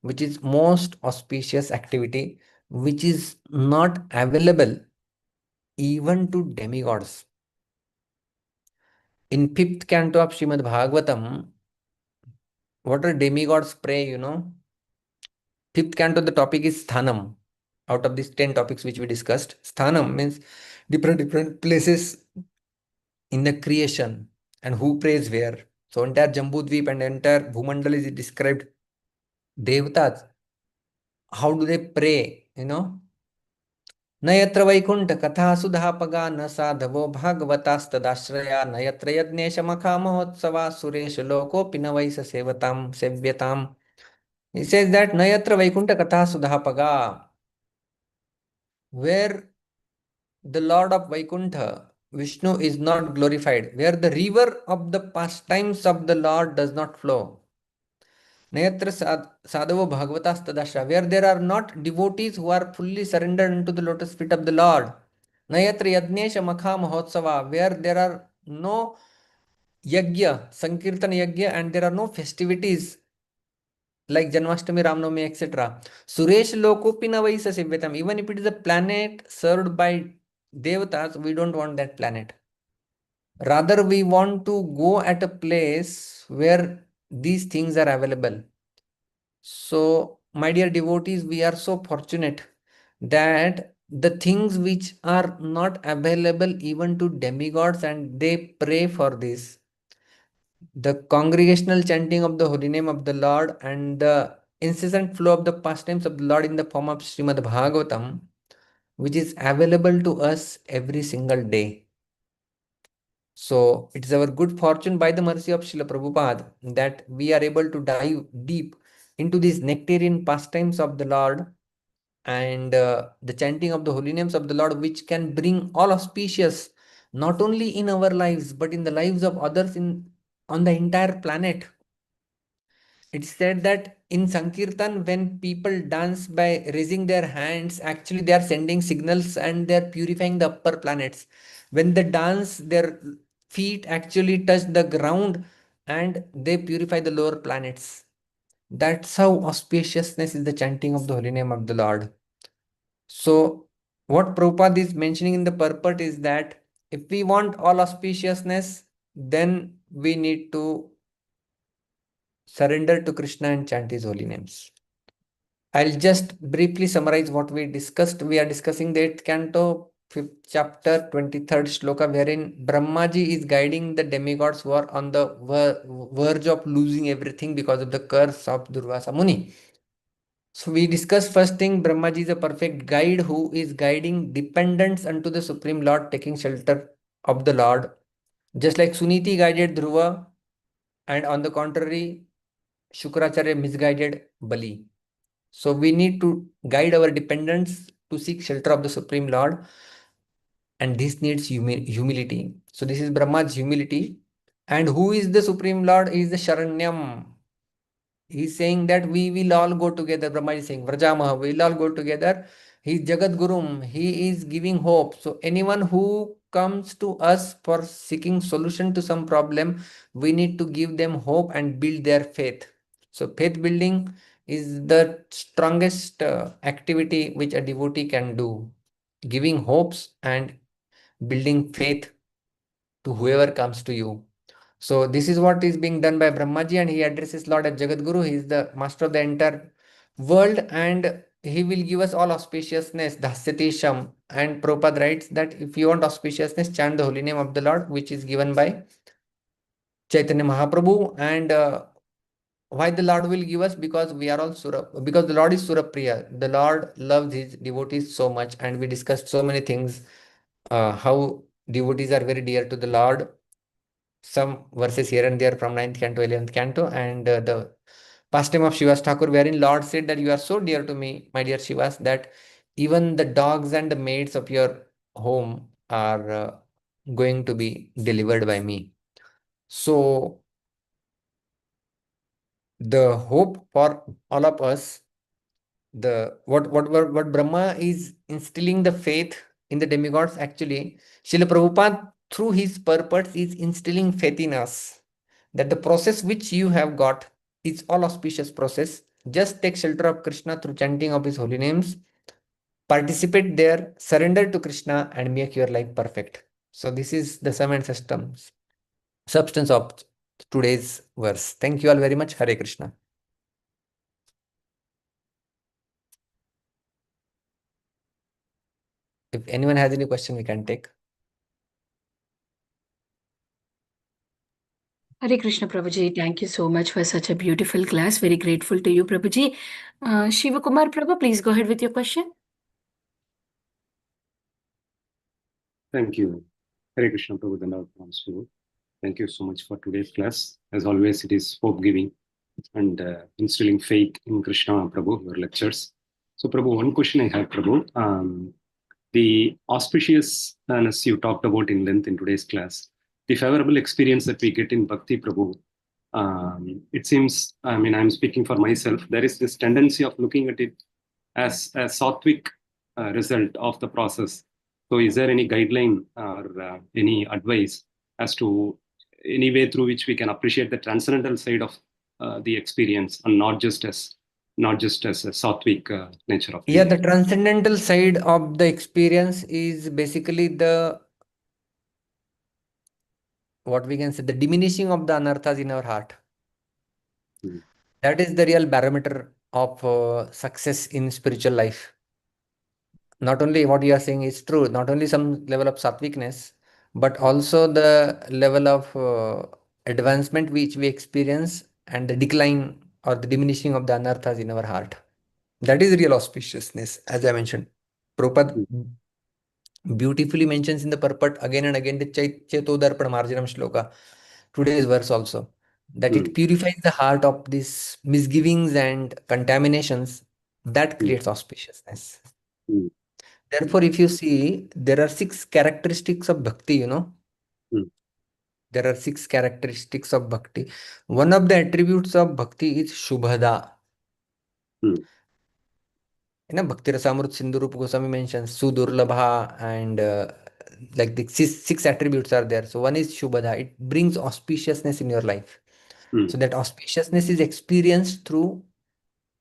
which is most auspicious activity, which is not available even to demigods. In 5th canto of Srimad Bhagavatam, what are demigods pray, 5th canto, the topic is Sthanam. Out of these 10 topics which we discussed, Sthanam means different places in the creation and who prays where. So entire Jambudvip and entire Bhumandal is described. Devatas, how do they pray, न यत्र वैकुंठ कथा सुधापगा न साधवो भागवतास्तदाश्रया न यत्र यज्ञेश मखा महोत्सवा सुरेश लोकोऽपि न वै स सेवताम सेव्यताम. He says that Nayatra Vaikuntha Katha Sudhapaga, where the Lord of Vaikuntha, Vishnu, is not glorified, where the river of the pastimes of the Lord does not flow. Nayatra Sadhavo Bhagavatas Tadasha, where there are not devotees who are fully surrendered into the lotus feet of the Lord. Nayatra Yadnesha Makha Mahotsava, where there are no Yagya, Sankirtan Yagya, and there are no festivities like Janmashtami, Ramnavami, etc. Suresh Lokopina Vaisa Sivyatam, even if it is a planet served by Devatas, we don't want that planet. Rather, we want to go at a place where these things are available. So, my dear devotees, we are so fortunate that the things which are not available even to demigods and they pray for this, the congregational chanting of the holy name of the Lord and the incessant flow of the pastimes of the Lord in the form of Srimad Bhagavatam, which is available to us every single day. So it is our good fortune by the mercy of Srila Prabhupada that we are able to dive deep into these nectarian pastimes of the Lord and the chanting of the holy names of the Lord, which can bring all auspicious, not only in our lives, but in the lives of others on the entire planet. It's said that in Sankirtan, when people dance by raising their hands, actually they are sending signals and they are purifying the upper planets. When they dance, their feet actually touch the ground and they purify the lower planets. That's how auspiciousness is the chanting of the holy name of the Lord. So, what Prabhupada is mentioning in the purport is that if we want all auspiciousness, then we need to surrender to Krishna and chant his holy names. I'll just briefly summarize what we discussed. We are discussing the 8th canto, 5th chapter, 23rd shloka, wherein Brahmaji is guiding the demigods who are on the verge of losing everything because of the curse of Durvasa Muni. So we discussed first thing, Brahmaji is a perfect guide who is guiding dependents unto the Supreme Lord, taking shelter of the Lord. Just like Suniti guided Dhruva, and on the contrary, Shukracharya misguided Bali. So we need to guide our dependents to seek shelter of the Supreme Lord, and this needs humility. So this is Brahma's humility. And who is the Supreme Lord? He is the Sharanyam. He's saying that we will all go together. Brahma is saying, Vrajamaha, we will all go together. He is Jagat Gurum. He is giving hope. So anyone who comes to us for seeking solution to some problem, we need to give them hope and build their faith. So faith building is the strongest activity which a devotee can do. Giving hopes and building faith to whoever comes to you. So this is what is being done by Brahmaji, and he addresses Lord as Jagadguru. He is the master of the entire world and he will give us all auspiciousness, Dhasyatisham. And Prabhupada writes that if you want auspiciousness, chant the holy name of the Lord, which is given by Chaitanya Mahaprabhu. And why the Lord will give us? Because we are all because the Lord is Surapriya. The Lord loves his devotees so much, and we discussed so many things, how devotees are very dear to the Lord. Some verses here and there from 9th canto, 11th canto, and the pastime of Shivas Thakur, wherein Lord said that you are so dear to me, my dear Shivas, that even the dogs and the maids of your home are going to be delivered by me. So the hope for all of us, what Brahma is instilling the faith in the demigods, actually Srila Prabhupada through his purpose is instilling faith in us, that the process which you have got is all auspicious process. Just take shelter of Krishna through chanting of his holy names, participate there, surrender to Krishna and make your life perfect. So this is the sum and substance of today's verse. Thank you all very much. Hare Krishna. If anyone has any question, we can take. Hare Krishna, Prabhuji. Thank you so much for such a beautiful class. Very grateful to you, Prabhuji. Shiva Kumar Prabhu, please go ahead with your question. Thank you. Hare Krishna, Prabhu. Thank you so much for today's class. As always, it is hope-giving. and instilling faith in Krishna, Prabhu, your lectures. So, Prabhu, one question I have, Prabhu. The auspiciousness you talked about in length in today's class, the favorable experience that we get in Bhakti, Prabhu, it seems, I mean, I'm speaking for myself, there is this tendency of looking at it as a sattvic result of the process. So, is there any guideline or any advice as to any way through which we can appreciate the transcendental side of the experience and not just as a sattvic nature of Yeah, the the transcendental side of the experience is basically what we can say, the diminishing of the anarthas in our heart. That is the real barometer of success in spiritual life. Not only what you are saying is true, not only some level of sattvicness, but also the level of advancement which we experience and the decline or the diminishing of the anarthas in our heart. That is real auspiciousness, as I mentioned. Prabhupada beautifully mentions in the purport again and again the Chetodarpan Marjanam Shloka, today's verse also, that it purifies the heart of these misgivings and contaminations that creates auspiciousness. Therefore, if you see, there are 6 characteristics of bhakti, you know. There are 6 characteristics of bhakti. One of the attributes of bhakti is Shubhada. Bhakti Rasamrut Sindhurup Goswami mentions Sudurlabha and like the 6 attributes are there. So one is Shubhada. It brings auspiciousness in your life. So that auspiciousness is experienced through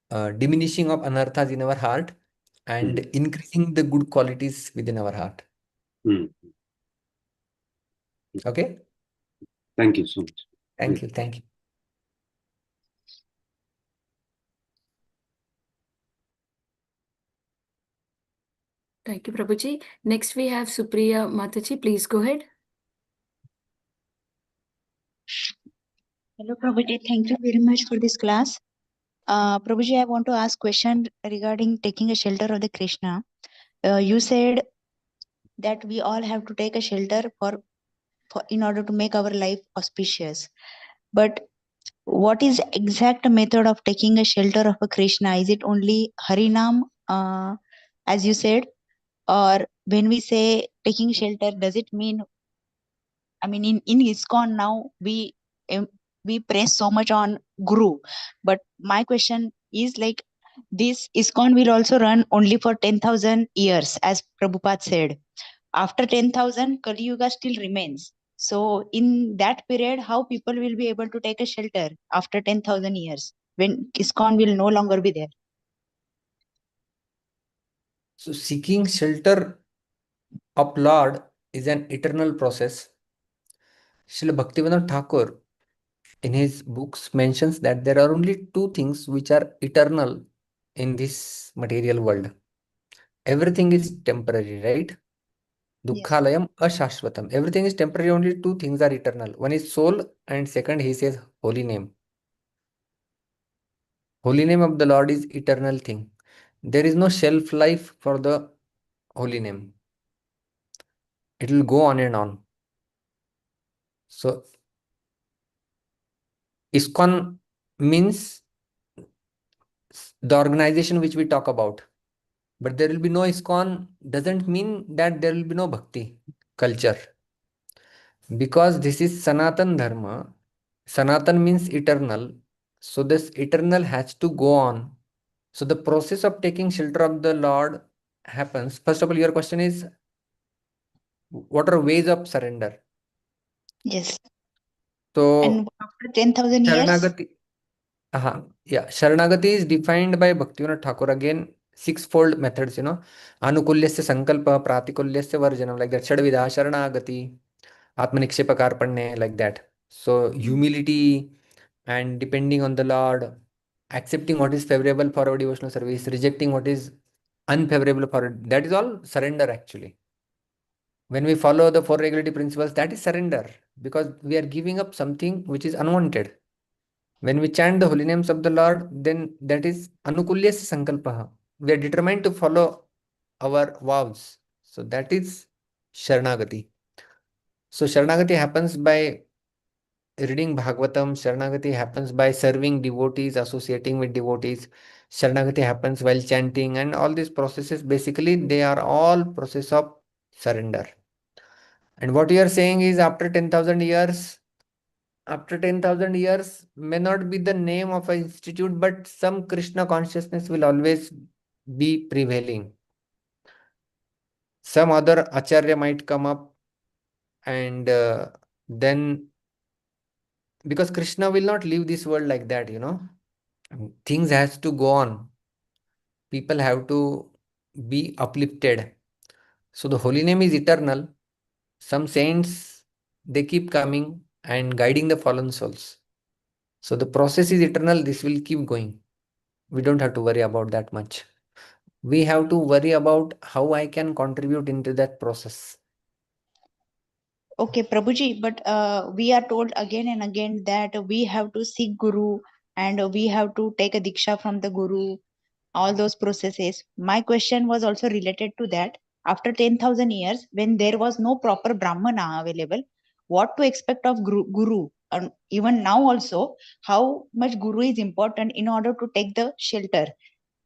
diminishing of anarthas in our heart and increasing the good qualities within our heart. Okay? Thank you so much. Thank you. Thank you. Thank you, Prabhuji. Next, we have Supriya Mataji. Please go ahead. Hello, Prabhuji. Thank you very much for this class. Prabhuji, I want to ask question regarding taking a shelter of the Krishna. You said that we all have to take a shelter for in order to make our life auspicious. But what is exact method of taking a shelter of a Krishna? Is it only Harinam, as you said, or when we say taking shelter, does it mean? I mean, in ISKCON now we press so much on Guru, but my question is like this ISKCON will also run only for 10,000 years, as Prabhupada said. After 10,000, Kali Yuga still remains. So in that period, how people will be able to take a shelter after 10,000 years when ISKCON will no longer be there? So seeking shelter of Lord is an eternal process. Srila Bhaktivinoda Thakur in his books mentions that there are only 2 things which are eternal in this material world. Everything is temporary, right? Dukkhalayam ashashvatam. Everything is temporary, only 2 things are eternal. One is soul and second he says holy name. Holy name of the Lord is eternal thing. There is no shelf life for the holy name. It will go on and on. So ISKCON means the organization which we talk about. But there will be no ISKCON doesn't mean that there will be no bhakti culture. Because this is Sanatan Dharma. Sanatan means eternal. So this eternal has to go on. So the process of taking shelter of the Lord happens. First of all, your question is, what are ways of surrender? Yes. So and after 10,000 years? Sharanagati. Yeah, Sharanagati is defined by Bhaktivinoda Thakur again, 6-fold methods, you know. Anukulyasya sankalpa, pratikulyasya varjanam, like that. Shadvidha, Sharanagati, Atmanikshepa karpanne, like that. So humility and depending on the Lord, accepting what is favorable for our devotional service, rejecting what is unfavorable for it. That is all surrender actually. When we follow the 4 regulative principles, that is surrender because we are giving up something which is unwanted. When we chant the holy names of the Lord, then that is anukulyasya sankalpaha. We are determined to follow our vows. So that is Sharanagati. So Sharanagati happens by reading Bhagavatam. Sharanagati happens by serving devotees, associating with devotees. Sharanagati happens while chanting, and all these processes, basically, they are all process of surrender. And what you are saying is after 10,000 years may not be the name of an institute, but some Krishna consciousness will always be prevailing. Some other acharya might come up, and then because Krishna will not leave this world like that, things has to go on. People have to be uplifted. So the holy name is eternal. Some saints, they keep coming and guiding the fallen souls. So the process is eternal. This will keep going. We don't have to worry about that much. We have to worry about how I can contribute into that process. Okay, Prabhuji, but we are told again and again that we have to seek Guru and we have to take a diksha from the Guru, all those processes. My question was also related to that. After 10,000 years, when there was no proper Brahmana available, what to expect of Guru? And even now also, how much Guru is important in order to take the shelter?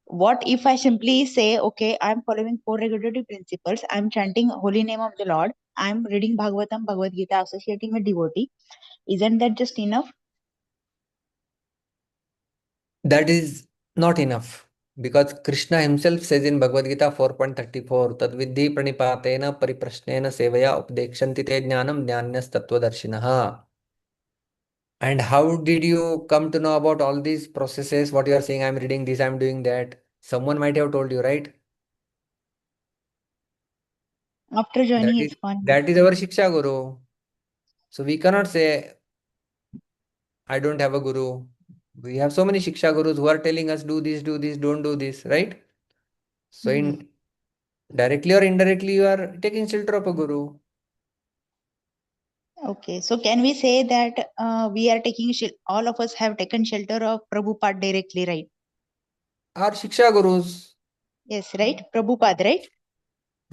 What if I simply say, okay, I'm following four regulative principles, I'm chanting holy name of the Lord, I'm reading Bhagavatam, Bhagavad Gita, associating with devotee, isn't that just enough? That is not enough, because Krishna himself says in Bhagavad Gita 4.34, Tadvidhi pranipatena pariprashnena sevaya updekshanti te jnanam jnanyas tattvadarshinaha. And how did you come to know about all these processes? What you are saying, I'm reading this, I'm doing that. Someone might have told you, right? After joining That ISKCON. is our Shiksha Guru. So we cannot say, I don't have a guru. We have so many Shiksha Gurus who are telling us, do this, don't do this, right? So in directly or indirectly, you are taking shelter of a guru. Okay, so can we say that we are taking, all of us have taken shelter of Prabhupada directly, right? Are Shiksha Gurus. Yes, right? Prabhupada, right?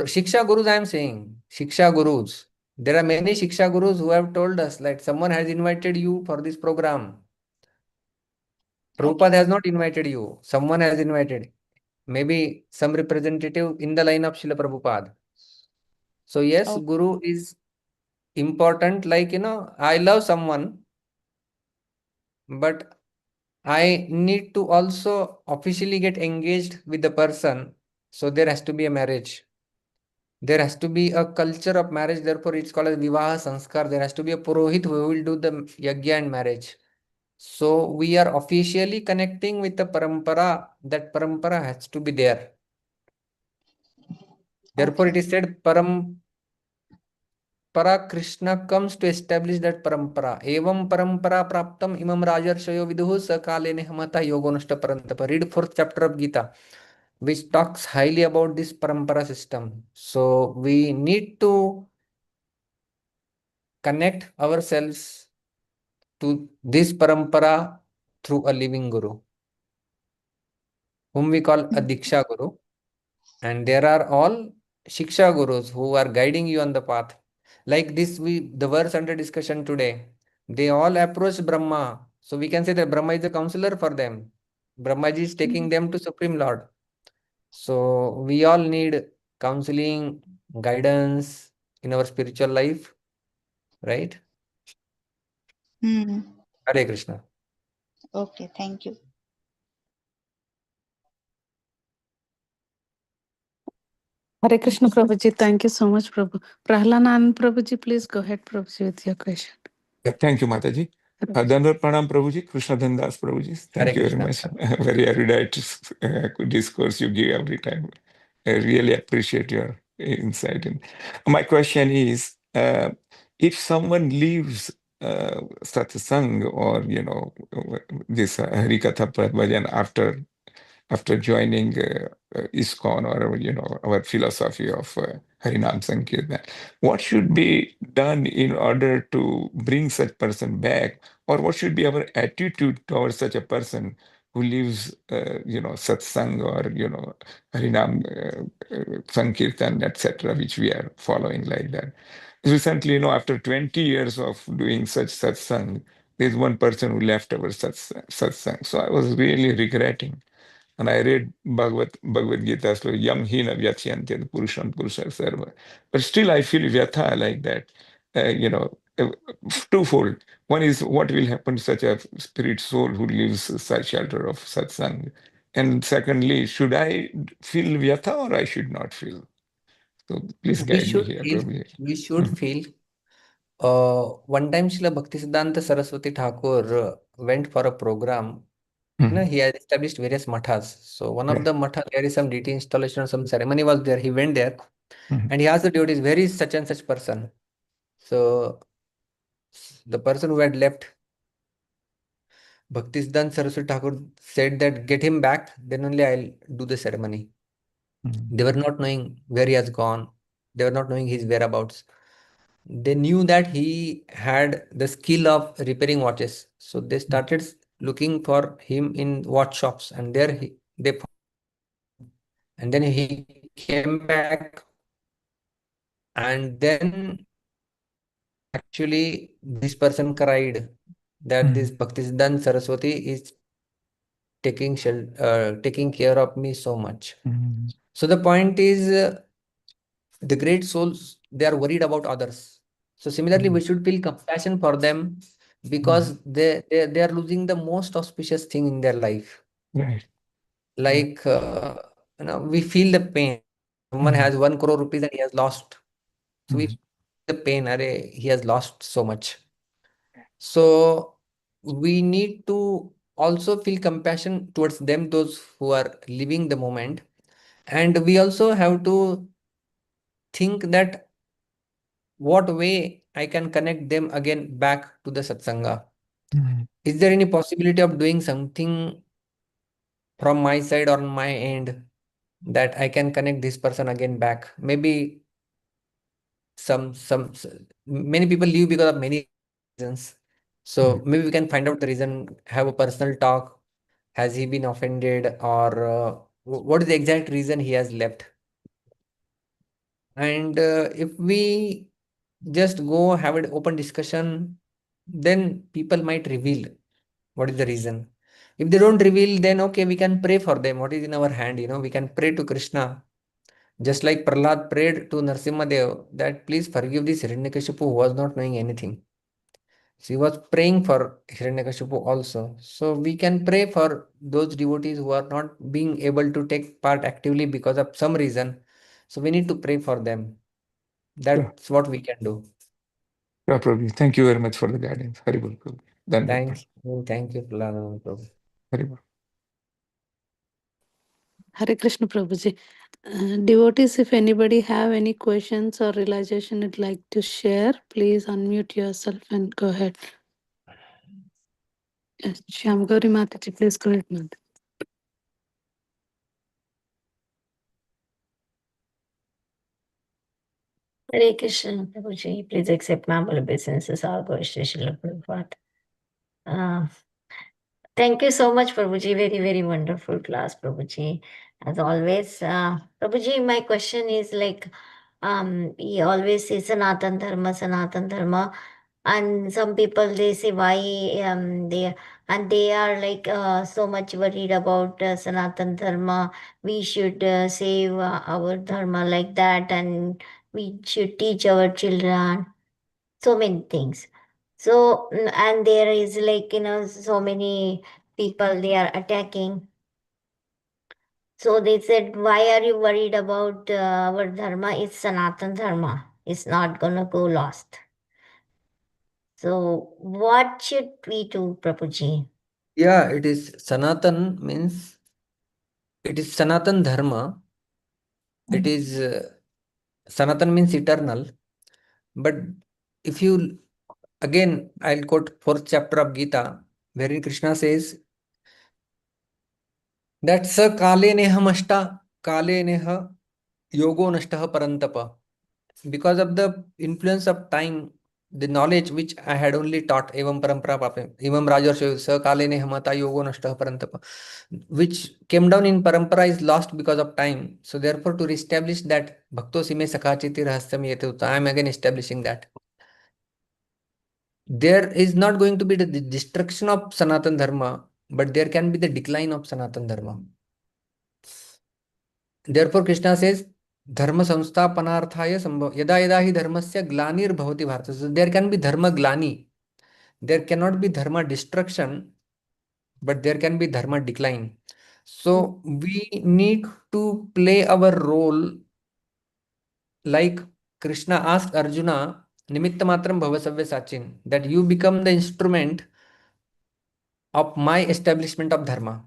Shiksha Gurus, I am saying. Shiksha Gurus. There are many Shiksha Gurus who have told us that someone has invited you for this program. Prabhupada has not invited you. Someone has invited. Maybe some representative in the line of Srila Prabhupada. So yes, Guru is important. Like, I love someone, but I need to also officially get engaged with the person. So there has to be a marriage. There has to be a culture of marriage. Therefore, it's called as Vivaha Sanskar. There has to be a Purohit who will do the yajna and marriage. So we are officially connecting with the parampara. That parampara has to be there. Therefore, it is said Parampara Krishna comes to establish that parampara. Evam parampara praptam imam rajarshayo viduhu sakale nehmata yogonashta parantapa. Read fourth chapter of Gita, which talks highly about this parampara system. So we need to connect ourselves to this parampara through a living guru, whom we call a Diksha Guru. And there are all Shiksha Gurus who are guiding you on the path. Like this, the verse under discussion today, they all approach Brahma. So we can say that Brahma is a counselor for them. Brahmaji is taking them to Supreme Lord. So we all need counseling, guidance in our spiritual life, right? Hare Krishna. Okay, thank you. Hare Krishna, Prabhuji. Thank you so much, Prabhu. Prahlanan, Prabhuji, please go ahead, Prabhuji, with your question. Thank you, Mataji. Dandavat Pranam, Prabhuji. Krishna Dhandas, Prabhuji. Thank you very much. Very erudite discourse you give every time. I really appreciate your insight. My question is, if someone leaves satsang or, this Harikatha Bhajan after joining ISKCON or our philosophy of Harinam Sankirtan, what should be done in order to bring such person back, or what should be our attitude towards such a person who leaves satsang or Harinam Sankirtan, etc., which we are following like that? recently, after 20 years of doing such satsang, there's one person who left our satsang. So I was really regretting. And I read Bhagavad Gita, so yam hina vyatyantyad purusham purusha sarva. But still I feel vyatha like that, twofold. One is what will happen to such a spirit soul who lives such shelter of satsang. And secondly, should I feel vyatha or I should not feel? So please We guide me should here, feel. Prabhu. We should Mhm. feel. One time, Srila Bhaktisiddhanta Saraswati Thakur went for a program. Mhm. He had established various mathas. So one of Right. the matha, there is some deity installation or some ceremony was there. He went there Mhm. and he asked the devotees, where is such and such person? So the person who had left, Bhaktisiddhanta Saraswati Thakur said that get him back, then only I'll do the ceremony. Mhm. They were not knowing where he has gone. They were not knowing his whereabouts. They knew that he had the skill of repairing watches. So they started looking for him in watch shops, and there they found. And then he came back, and then actually this person cried that this Mhm. Bhaktisiddhanta Saraswati is taking care of me so much. Mhm. So the point is, the great souls, they are worried about others. So similarly, we should feel compassion for them because they are losing the most auspicious thing in their life. Right. Like we feel the pain. Someone Mhm. has 1 crore rupees and he has lost. So we Mhm. feel the pain. He has lost so much. So we need to also feel compassion towards them, those who are living the moment. And we also have to think that what way I can connect them again back to the satsanga. Mhm. Is there any possibility of doing something from my side or on my end that I can connect this person again back? Maybe many people leave because of many reasons. So Mhm. maybe we can find out the reason, have a personal talk. Has he been offended, or what is the exact reason he has left? And if we just go have an open discussion, then people might reveal what is the reason. If they don't reveal, then okay, we can pray for them. What is in our hand? We can pray to Krishna. Just like Prahlad prayed to Narsimhadev that please forgive this Hiranyakashipu who was not knowing anything. She was praying for Hiranyakashipu also. So we can pray for those devotees who are not being able to take part actively because of some reason. So we need to pray for them. Yeah. That's what we can do. Yeah, Prabhu. Thank you very much for the guidance. Haribol, Prabhu. Dhanwad, Prabhu. Thank you, Prahlad Prabhu. Haribol. Hare Krishna Prabhuji. Devotees, if anybody have any questions or realization you'd like to share, please unmute yourself and go ahead. Yes, Shyam Gauri Mataji, please go ahead, Mata. Hare Krishna, Prabhuji. Please accept my humble obeisances. All go to Srila Prabhupada. Thank you so much, Prabhuji. Very, very wonderful class, Prabhuji. As always, Prabhuji, my question is like, he always says Sanatan Dharma, and some people they say why they are like so much worried about Sanatan Dharma. We should save our dharma like that, and we should teach our children so many things. So, and there is like, so many people they are attacking. So they said, why are you worried about our dharma? It's Sanatan Dharma. It's not gonna go lost. So what should we do, Prabhuji? Yeah, it is Sanatan means it is Sanatan Dharma. It is Sanatan means eternal. But if you again, I'll quote 4th chapter of Gita, wherein Krishna says that sa kale neha mashta kale neha yogo nashtah parantapa. Because of the influence of time, the knowledge which I had only taught, evam parampara pape, evam rajarshayo sa kalene hamata yogo nashtah parantapa, which came down in parampara is lost because of time. So therefore, to reestablish that bhakto sime sakachiti rahasyam yete uta, I am again establishing that. There is not going to be the destruction of Sanatan Dharma, but there can be the decline of Sanatan Dharma. Therefore, Krishna says, Dharma samsthapanarthaya sambhav yada yada hi dharmasya glanir bhavati bharata. So there can be dharma glani. There cannot be dharma destruction, but there can be dharma decline. So we need to play our role like Krishna asked Arjuna, Nimitta matram bhavasavya sachin, that you become the instrument of my establishment of dharma.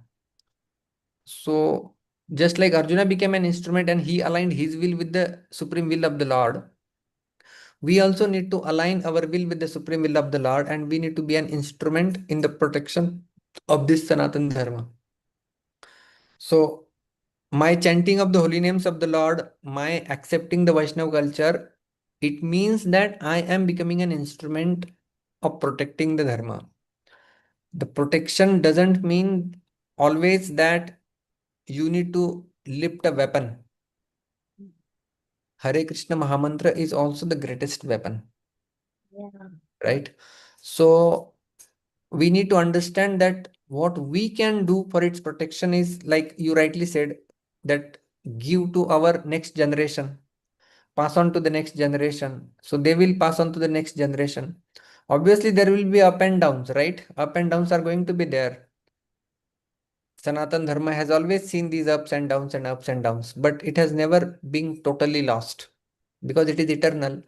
So just like Arjuna became an instrument and he aligned his will with the supreme will of the Lord, we also need to align our will with the supreme will of the Lord, and we need to be an instrument in the protection of this Sanatan Dharma. So my chanting of the holy names of the Lord, my accepting the Vaishnava culture, it means that I am becoming an instrument of protecting the Dharma. The protection doesn't mean always that you need to lift a weapon. Hare Krishna Mahamantra is also the greatest weapon. Yeah. Right? So we need to understand that what we can do for its protection is, like you rightly said, that give to our next generation, pass on to the next generation. So they will pass on to the next generation. Obviously, there will be up and downs, right? Up and downs are going to be there. Sanatan Dharma has always seen these ups and downs, but it has never been totally lost because it is eternal.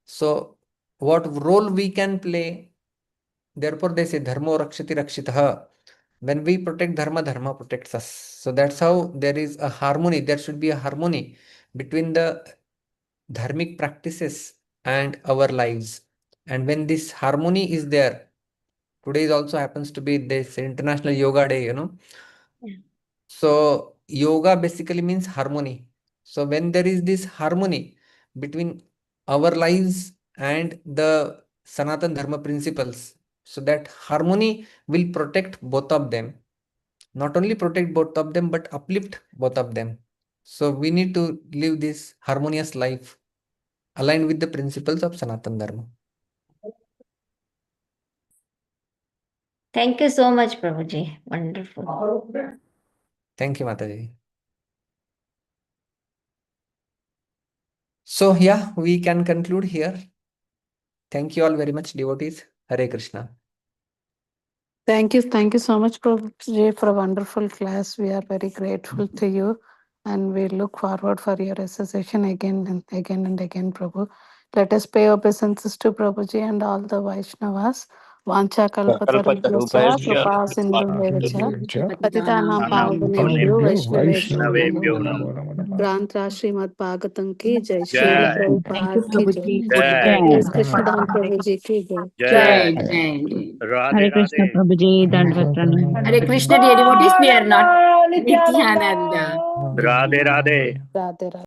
So what role we can play, therefore they say dharmo rakshati rakshitah. When we protect dharma, dharma protects us. So that's how there is a harmony. There should be a harmony between the dharmic practices and our lives. And when this harmony is there, today is also happens to be this International Yoga Day, you know. So yoga basically means harmony. So when there is this harmony between our lives and the Sanatan Dharma principles, so that harmony will protect both of them. Not only protect both of them, but uplift both of them. So we need to live this harmonious life aligned with the principles of Sanatan Dharma. Thank you so much, Prabhuji. Wonderful. Thank you, Mataji. So yeah, we can conclude here. Thank you all very much, devotees. Hare Krishna. Thank you so much, Prabhuji, for a wonderful class. We are very grateful to you, and we look forward for your association again and again, Prabhu. Let us pay obeisances to Prabhuji and all the Vaishnavas. Vancha kalpatarubhyascha kripa sindhubheva patitanam pavanebhyo vaishnavebhyo namo namo. Grantra Srimad Bhagavatam ki jai, Srila Thank you, Prabhupada ki jai. Prabhuji, for the Jai. Yes, guidance. Krishnadas Prabhuji ki jai. Jai, Jai, Jai. Hare Krishna Prabhuji, Dandvat Pranam. Hare Krishna, dear devotees, we are not Nityananda. Radhe Radhe. Radhe Radhe.